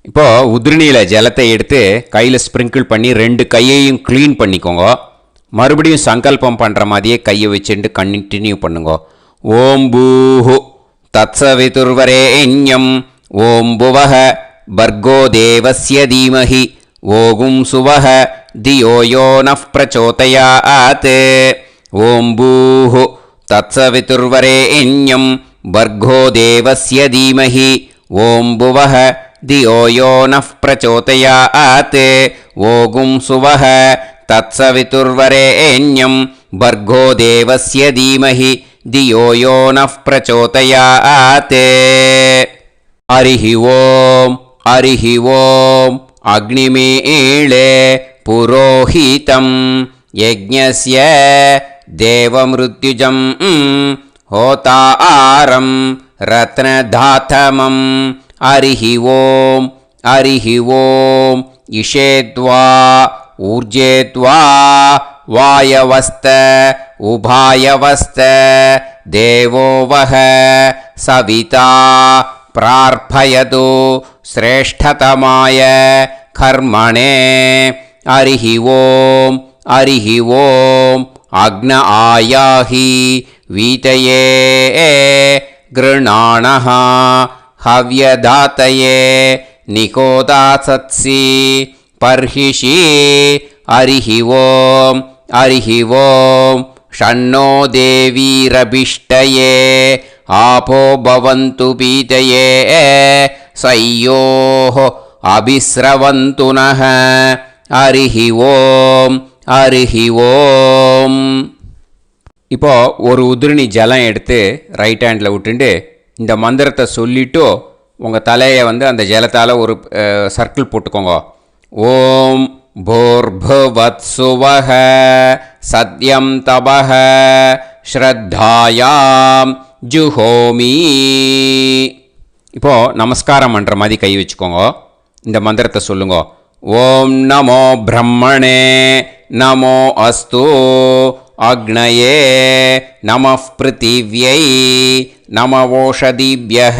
இப்போது உதிரணியில் ஜலத்தை எடுத்து கையில் ஸ்ப்ரிங்கிள் பண்ணி 2 கையையும் க்ளீன் பண்ணிக்கோங்க. மறுபடியும் சங்கல்பம் பண்ணுற மாதிரியே கையை வச்சுட்டு கண்டினியூ பண்ணுங்க. ஓம் பூஹு தத்சவிதுர்வரேண்யம் ஓம் புவஹ பர்கோ தேவஸ்ய தீமஹி ஓகும் சுவஹ தியோ யோ நः பிரச்சோதயாத். ஓம் பூஹு தத்சவிதுர்வரேண்யம் பர்கோ தேவஸ்ய தீமஹி ஓம் புவஹ धियो यो नः प्रचोदयात् ओगुं सुवः तत्सवितुर्वरेण्यं भर्गो देवस्य धीमहि धियो यो नः प्रचोदयात् हरिः ओम् अग्निमीळे पुरोहितं यज्ञस्य देवमृत्युजं होतारं रत्नधातमं हरिः ओम् इषेद्वा ऊर्जेद्वा वायवस्त उभायवस्त देवो वः सविता प्रार्थयतु श्रेष्ठतमाय कर्मणे हरिः ओम् अग्न आयाहि वीतये गृणाणः हव्यदातये निकोदासत्सि पर्हिषि हरिः ओम् षण्णो देवीरभिष्टये आपो भवन्तु पीतये सयोः अभिस्रवन्तु नः हरिः ओम् இப்போ ஒரு உதிரணி ஜலம் எடுத்து ரைட் ஹேண்டில் விட்டுண்டு இந்த மந்திரத்தை சொல்லிவிட்டு உங்கள் தலையை வந்து அந்த ஜலத்தால் ஒரு சர்க்கிள் போட்டுக்கோங்க. ஓம் भूर्भुवत्सुवः सत्यं तपः ஸ்ரத்தாயாம் ஜுஹோமி. இப்போது நமஸ்காரம் பண்ணுற மாதிரி கை வச்சுக்கோங்க. இந்த மந்திரத்தை சொல்லுங்க. ஓம் நமோ பிரம்மணே நமோ அஸ்து அக்னயே நமः பிருத்திவ்யை நமவோஷதிभ्यः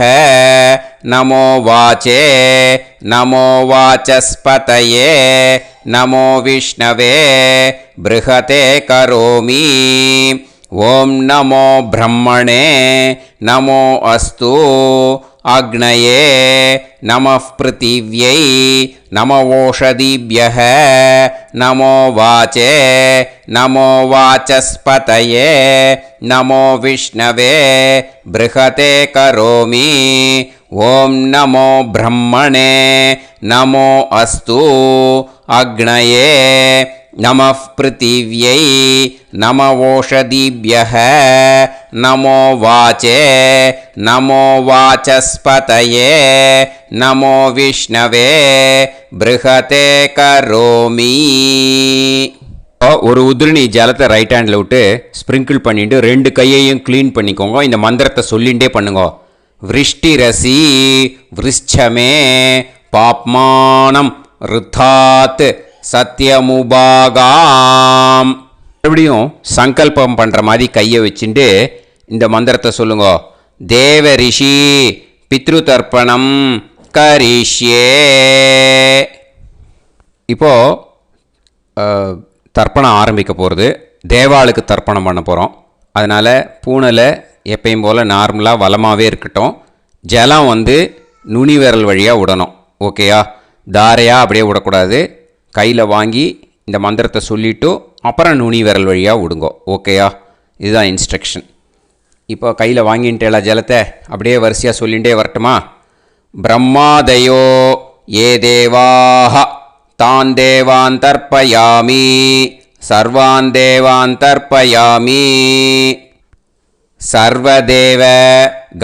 நமோ வாச்சே நமோ வாசஸ்பதயே நமோ விஷ்ணவே ப்ருஹதே கரோமி. ஓம் நமோ பிரம்மணே நமோ அஸ்து அக்னயே நமः பிருத்திவ்யை நமவோஷதிभ्यः நமோ வாச்சே நமோ வாசஸ்பதயே நமோ விஷ்ணவே ப்ருஹதே கரோமி. ஓம் நமோ பிரம்மணே நமோ அஸ்து அக்னயே நமः பிருத்திவ்யை நமவோஷதிभ्यः நமோ வாச்சே நமோ வாசஸ்பதயே நமோ விஷ்ணவே ப்ருஹதே கரோமி. ஒரு உதிரணி ஜலத்தை ரைட் ஹேண்டில் விட்டு ஸ்ப்ரிங்கிள் பண்ணிட்டு ரெண்டு கையையும் க்ளீன் பண்ணிக்கோங்க. இந்த மந்திரத்தை சொல்லிகிட்டே பண்ணுங்க. விருஷ்டிரசி விருஷ்சமே பாப்மானம் ருத்தாத் சத்யமுபாகாம். மறுபடியும் சங்கல்பம் பண்ணுற மாதிரி கையை வச்சுட்டு இந்த மந்திரத்தை சொல்லுங்க. தேவ ரிஷி பித்ரு தர்ப்பணம் கரிஷ்யே. இப்போது தர்ப்பணம் ஆரம்பிக்க போகிறது. தேவாளுக்கு தர்ப்பணம் பண்ண போகிறோம். அதனால் பூனையில் எப்பயும் போல் நார்மலாக வளமாகவே இருக்கட்டும். ஜலம் வந்து நுனி விரல் வழியாக விடணும். ஓகேயா? தாரையாக அப்படியே விடக்கூடாது. கையில் வாங்கி இந்த மந்திரத்தை சொல்லிவிட்டு அப்புறம் நுனி விரல் வழியாக விடுங்கோ. ஓகேயா? இதுதான் இன்ஸ்ட்ரக்ஷன். இப்போ கையில் வாங்கின்ட்டேல ஜலத்தை அப்படியே வரிசையாக சொல்லிகிட்டே வரட்டுமா? பிரம்மாதயோ ஏ தேவாஹ தான் தேவான் தர்ப்பயாமி சர்வான் தேவான் தர்ப்பயாமி சர்வதேவ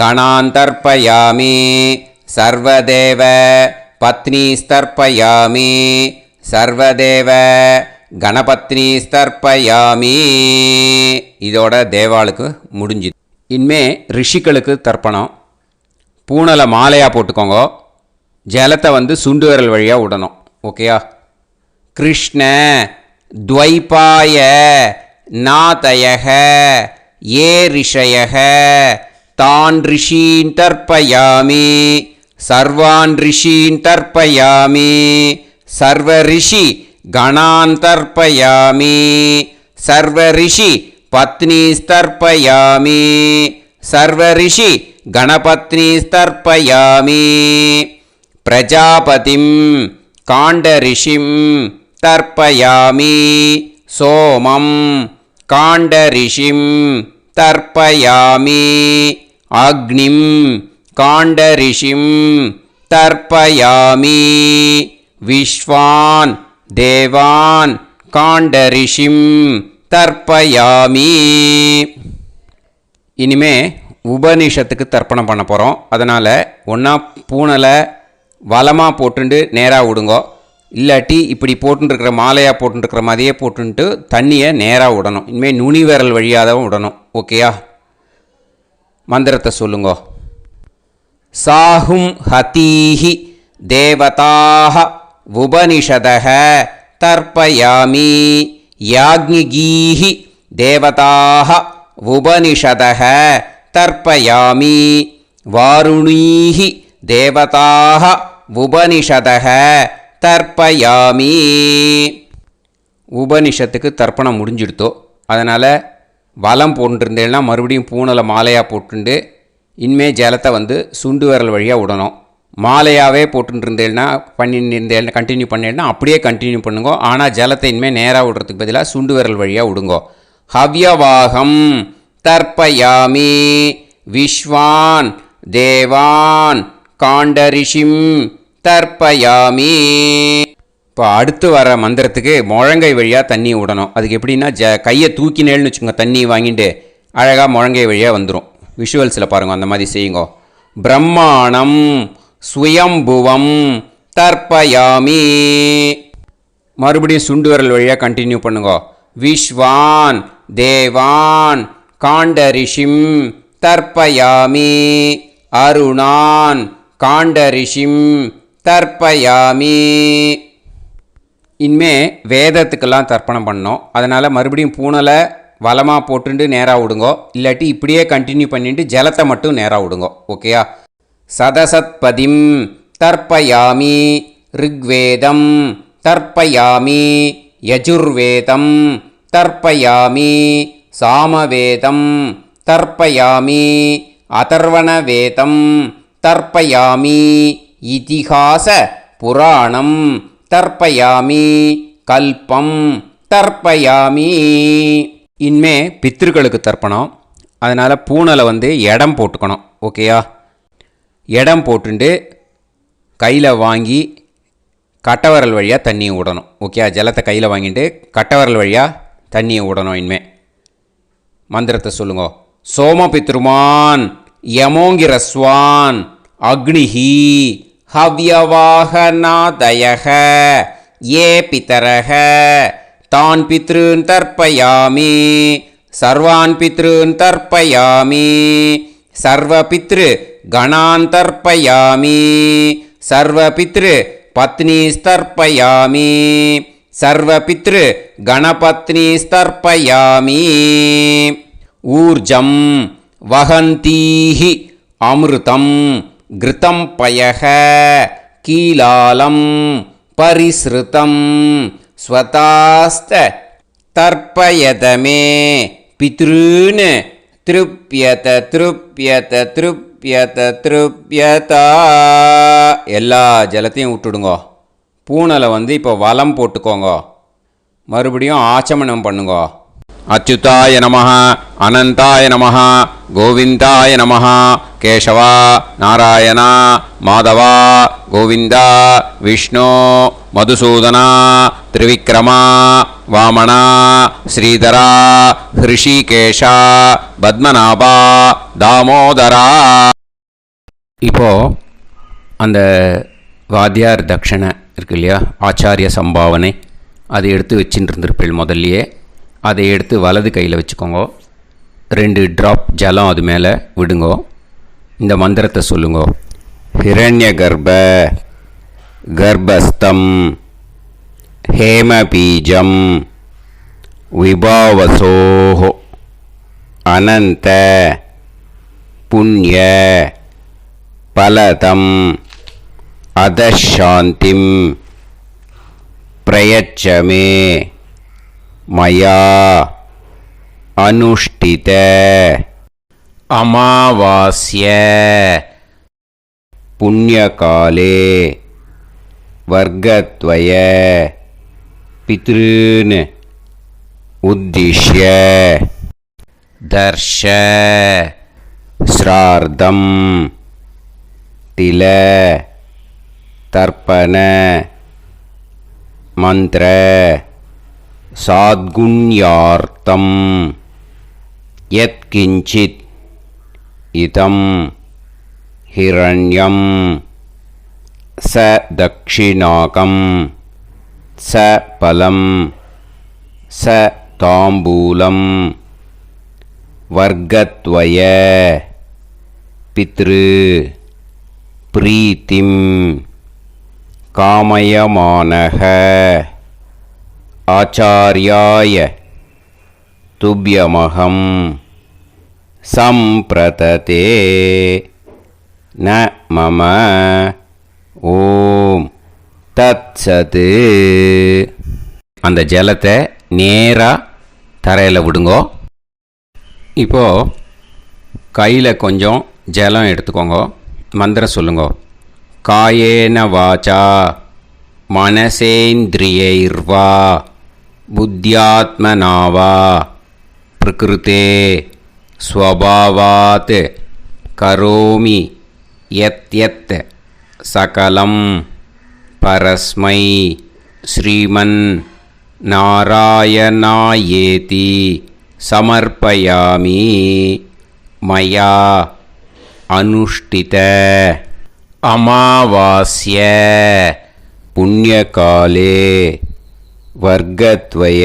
கணான் தர்ப்பயாமி சர்வதேவ பத்னீஸ்தர்ப்பயாமி சர்வதேவ கணபத்னி ஸ்தர்ப்பயாமி. இதோட தேவாளுக்கு முடிஞ்சுது. இனிமே ரிஷிகளுக்கு தர்ப்பணம். பூனலை மாலையாக போட்டுக்கோங்க. ஜலத்தை வந்து சுண்டு விரல் வழியாக விடணும். ஓகேயா? கிருஷ்ண துவைபாய நாதயக ஏ ரிஷயக தான் ரிஷீன் தர்ப்பயாமி சர்வான் ரிஷீன் தர்ப்பயாமி சர்வ ரிஷி கணான் தர்ப்பயாமி சர்வ ரிஷி பத்னீஸ்தர்ப்பயாமி சர்வ ரிஷி கணபத்னீஸ்தர்ப்பயாமி பிரஜாபதிம் காண்டரிஷிம் தர்ப்பயாமி சோமம் காண்டரிஷிம் தர்ப்பயாமி அக்னிம் காண்டரிஷிம் தர்ப்பயாமி விஸ்வான் தேவான் காண்டரிஷிம் தர்ப்பயாமி. இனிமே உபனிஷத்துக்கு தர்ப்பணம் பண்ண போகிறோம். அதனால் ஒன்றா பூனலை வலமாக போட்டுண்டு நேராக விடுங்கோ, இல்லாட்டி இப்படி போட்டுருக்கிற மாலையாக போட்டுருக்கிற மாதிரியே போட்டுன்ட்டு தண்ணியை நேராக விடணும். இனிமேல் நுனி விரல் வழியாக தான் விடணும். ஓகேயா? மந்திரத்தை சொல்லுங்கோ. சாஹும் ஹதீஹி தேவதாக உபனிஷதக தர்ப்பயாமி யாக்ஞிகீஹி தேவதாக உபனிஷதக தர்ப்பயாமி வாருணீஹி தேவதாக உபனிஷதக தர்ப்பயாமி. உபனிஷத்துக்கு தர்ப்பணம் முடிஞ்சிடுத்தோ, அதனால் வலம் போட்டுருந்தேன்னா மறுபடியும் பூனலை மாலையாக போட்டுண்டு இனிமே ஜலத்தை சுண்டு விரல் வழியாக விடணும். மாலையாகவே போட்டுருந்தேன்னா பண்ணியிருந்தேன் கண்டினியூ பண்ணேன்னா அப்படியே கண்டினியூ பண்ணுங்க. ஆனால் ஜலத்தை இனிமேல் நேராக விடுறதுக்கு பதிலாக சுண்டு விரல் வழியாக விடுங்கோ. ஹவ்யவாகம் தர்ப்பயாமி விஸ்வான் தேவான் காண்டரிஷிம் தர்ப்பயாமி. இப்போ அடுத்து வர மந்திரத்துக்கு முழங்கை வழியாக தண்ணி விடணும். அதுக்கு எப்படின்னா கையை தூக்கினேன்னு வச்சுக்கோங்க, தண்ணி வாங்கிட்டு அழகாக முழங்கை வழியாக வந்துடும். விஷுவல்ஸில் பாருங்கள், அந்த மாதிரி செய்யுங்கோ. பிரம்மாணம் சுயம்புவம் தர்ப்பயாமி. மறுபடியும் சுண்டு விரல் வழியாக கண்டினியூ பண்ணுங்கோ. விஸ்வான் தேவான் காண்டரிஷிம் தர்ப்பயாமி அருணான் காண்டரிஷிம் தர்ப்பயாமி. இனிமே வேதத்துக்கெல்லாம் தர்ப்பணம் பண்ணோம். அதனால் மறுபடியும் பூனலை வலமாக போட்டுட்டு நேராக விடுங்கோ, இல்லாட்டி இப்படியே கண்டினியூ பண்ணிட்டு ஜலத்தை மட்டும் நேராக விடுங்கோ. ஓகேயா? சதசத்பதிம் தர்ப்பயாமி ரிக்வேதம் தர்ப்பயாமி யஜுர்வேதம் தர்ப்பயாமி சாமவேதம் தர்ப்பயாமி அதர்வணவேதம் தர்ப்பயாமி இதிஹாச புராணம் தர்ப்பயாமி கல்பம் தர்ப்பயாமி. இனிமே பித்ருக்களுக்கு தர்ப்பணம். அதனால் பூனலை இடம் போட்டுக்கணும். ஓகேயா? இடம் போட்டுண்டு கையில் வாங்கி கட்டவரல் வழியாக தண்ணியை விடணும். ஓகே? ஜலத்தை கையில் வாங்கிட்டு கட்டவரல் வழியாக தண்ணியை விடணும். இனிமே மந்திரத்தை சொல்லுங்க. சோமபித்ருமான் யமோங்கிரஸ்வான் அக்னிஹி ஹவ்யவாகநாதயக ஏ பிதரக தான் பித்ருன் தர்ப்பயாமி சர்வான் பித்ருன் தர்ப்பயாமி சர்வபித்ரு கணான் தர்ப்பயாமி சர்வபித்ரு பத்னிஸ்தர்ப்பயாமி சர்வபித்ரு கணபத்னிஸ்தர்ப்பயாமி. ஊர்ஜம் வஹந்தீஹி அமிர்தம் கிருதம் பயக கீலாலம் பரிஸ்ருதம் ஸ்வதாஸ்த தர்ப்பயதமே பித்ருன் திருப்யத திருப்யத திருப்யத திருப்யதா. எல்லா ஜலத்தையும் விட்டுடுங்கோ. பூனலை இப்போ வலம் போட்டுக்கோங்க. மறுபடியும் ஆச்சமனம் பண்ணுங்கோ. அச்சுதாய நமஹ அனந்தாய நமஹ கோவிந்தாய நமஹ கேசவா நாராயணா மாதவா கோவிந்தா விஷ்ணு மதுசூதனா திரிவிக்ரமா வாமனா ஸ்ரீதரா ஹிருஷிகேஷா பத்மநாபா தாமோதரா. இப்போ அந்த வாத்தியார் தட்சணை இருக்கு இல்லையா, ஆச்சாரிய சம்பாவனை, அதை எடுத்து வச்சுட்டு இருந்திருப்பேள் முதல்லையே. அதை எடுத்து வலது கையில் வச்சுக்கோங்க. 2 ட்ராப் ஜலம் அது மேலே விடுங்கோ. இந்த மந்திரத்தை சொல்லுங்கோ. ஹிரண்ய கர்ப்ப கர்ப்பஸ்தம் ஹேமபீஜம் விபாவசோஹோ அனந்த புண்ணிய பலதம் அதசாந்திம் பிரயச்சமே மயா அனுஷ்டித அமாவாஸ்ய புண்ணியகாலே வர்க்கத்வய பித்ருன் உத்திஷ்ய தர்ஷ ஸ்ரார்தம் தில தர்ப்பண மந்திர சாத்குண்யார்த்தம் யத்கிஞ்சித் இதம் ஹிரண்யம் ச தக்ஷிணாகம் ச பலம் ச தாம்பூலம் வர்க்கத்வய பித்ரு பிரீத்திம் காமயமானஹ ஆச்சார்யாய துப்யமகம் சம்பிரததே ந மம ஓம் தத்சது. அந்த ஜலத்தை நேராக தரையில் விடுங்கோ. இப்போது கையில் கொஞ்சம் ஜலம் எடுத்துக்கோங்க. மந்திரம் சொல்லுங்க. காயேன வாச்சா மனசேந்திரியைர்வா புத்தியாத்மனாவா பிரகிருதே ஸ்வபாவாத் கரோமி யத் யத் சகலம் பரஸ்மை ஸ்ரீமன் நாராயணாயேதி சமர்ப்பயாமி மயா அனுஷ்டித அமாவாஸ்ய புண்ணியகாலே வர்க்கத்வய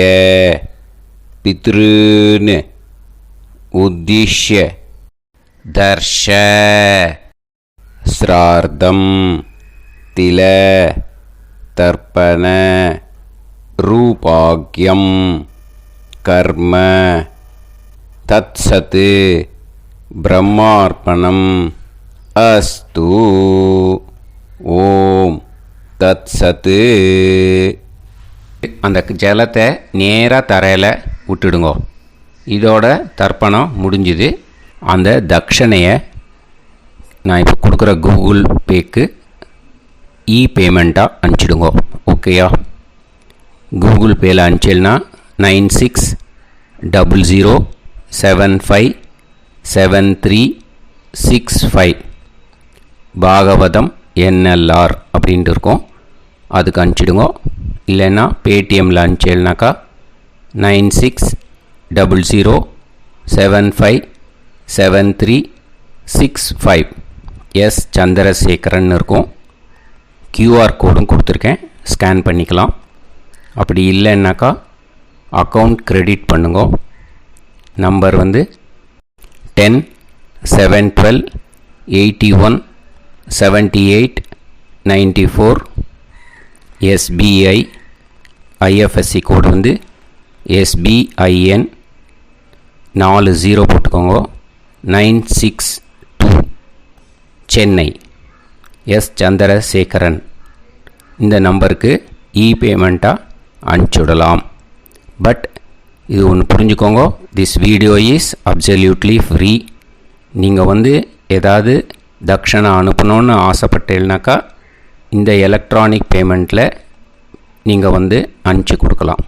பித்ருன் உத்திஷ்ய தர்ஷ ஸ்ரார்த்தம் தில தர்ப்பண ரூபாக்யம் கர்ம தத்சத் பிரம்மார்ப்பணம் அஸ்து. ஓம் தத்சத். அந்த ஜலத்தை நேராக தரையில் விட்டுடுங்கோ. இதோட தர்ப்பணம் முடிஞ்சுது. அந்த தட்சணையை நான் இப்போ கொடுக்குற கூகுள் பேக்கு பேமெண்ட்டாக அனுப்பிச்சிடுங்கோ. ஓகேயா? கூகுள் பேயில் அனுப்பிச்சில்னா 9600757365 பாகவதம் NLR அப்படின்ட்டு இருக்கோம். அதுக்கு அனுப்பிச்சிடுங்க. இல்லைன்னா பேடிஎம்மில் அனுப்பிச்சேல்னாக்கா 9600757365 எஸ் சந்திரசேகரன் இருக்கும். QR கோடும் கொடுத்துருக்கேன், ஸ்கேன் பண்ணிக்கலாம். அப்படி இல்லைன்னாக்கா அக்கௌண்ட் கிரெடிட் பண்ணுங்க. நம்பர் வந்து 10-7-12-81-78-94. SBI IFSC கோடு வந்து SBIN 40 போட்டுக்கோங்க. 962 சென்னை. எஸ் சந்திரசேகரன். இந்த நம்பருக்கு பேமெண்ட்டாக அனுப்பிச்சுடலாம். பட் இது ஒன்று புரிஞ்சுக்கோங்க, this video is absolutely free. நீங்கள் வந்து ஏதாவது தட்சணை அனுப்பணுன்னு ஆசைப்பட்டேன்னாக்கா இந்த எலக்ட்ரானிக் பேமெண்ட்டில் நீங்கள் வந்து அனுப்பிச்சி கொடுக்கலாம்.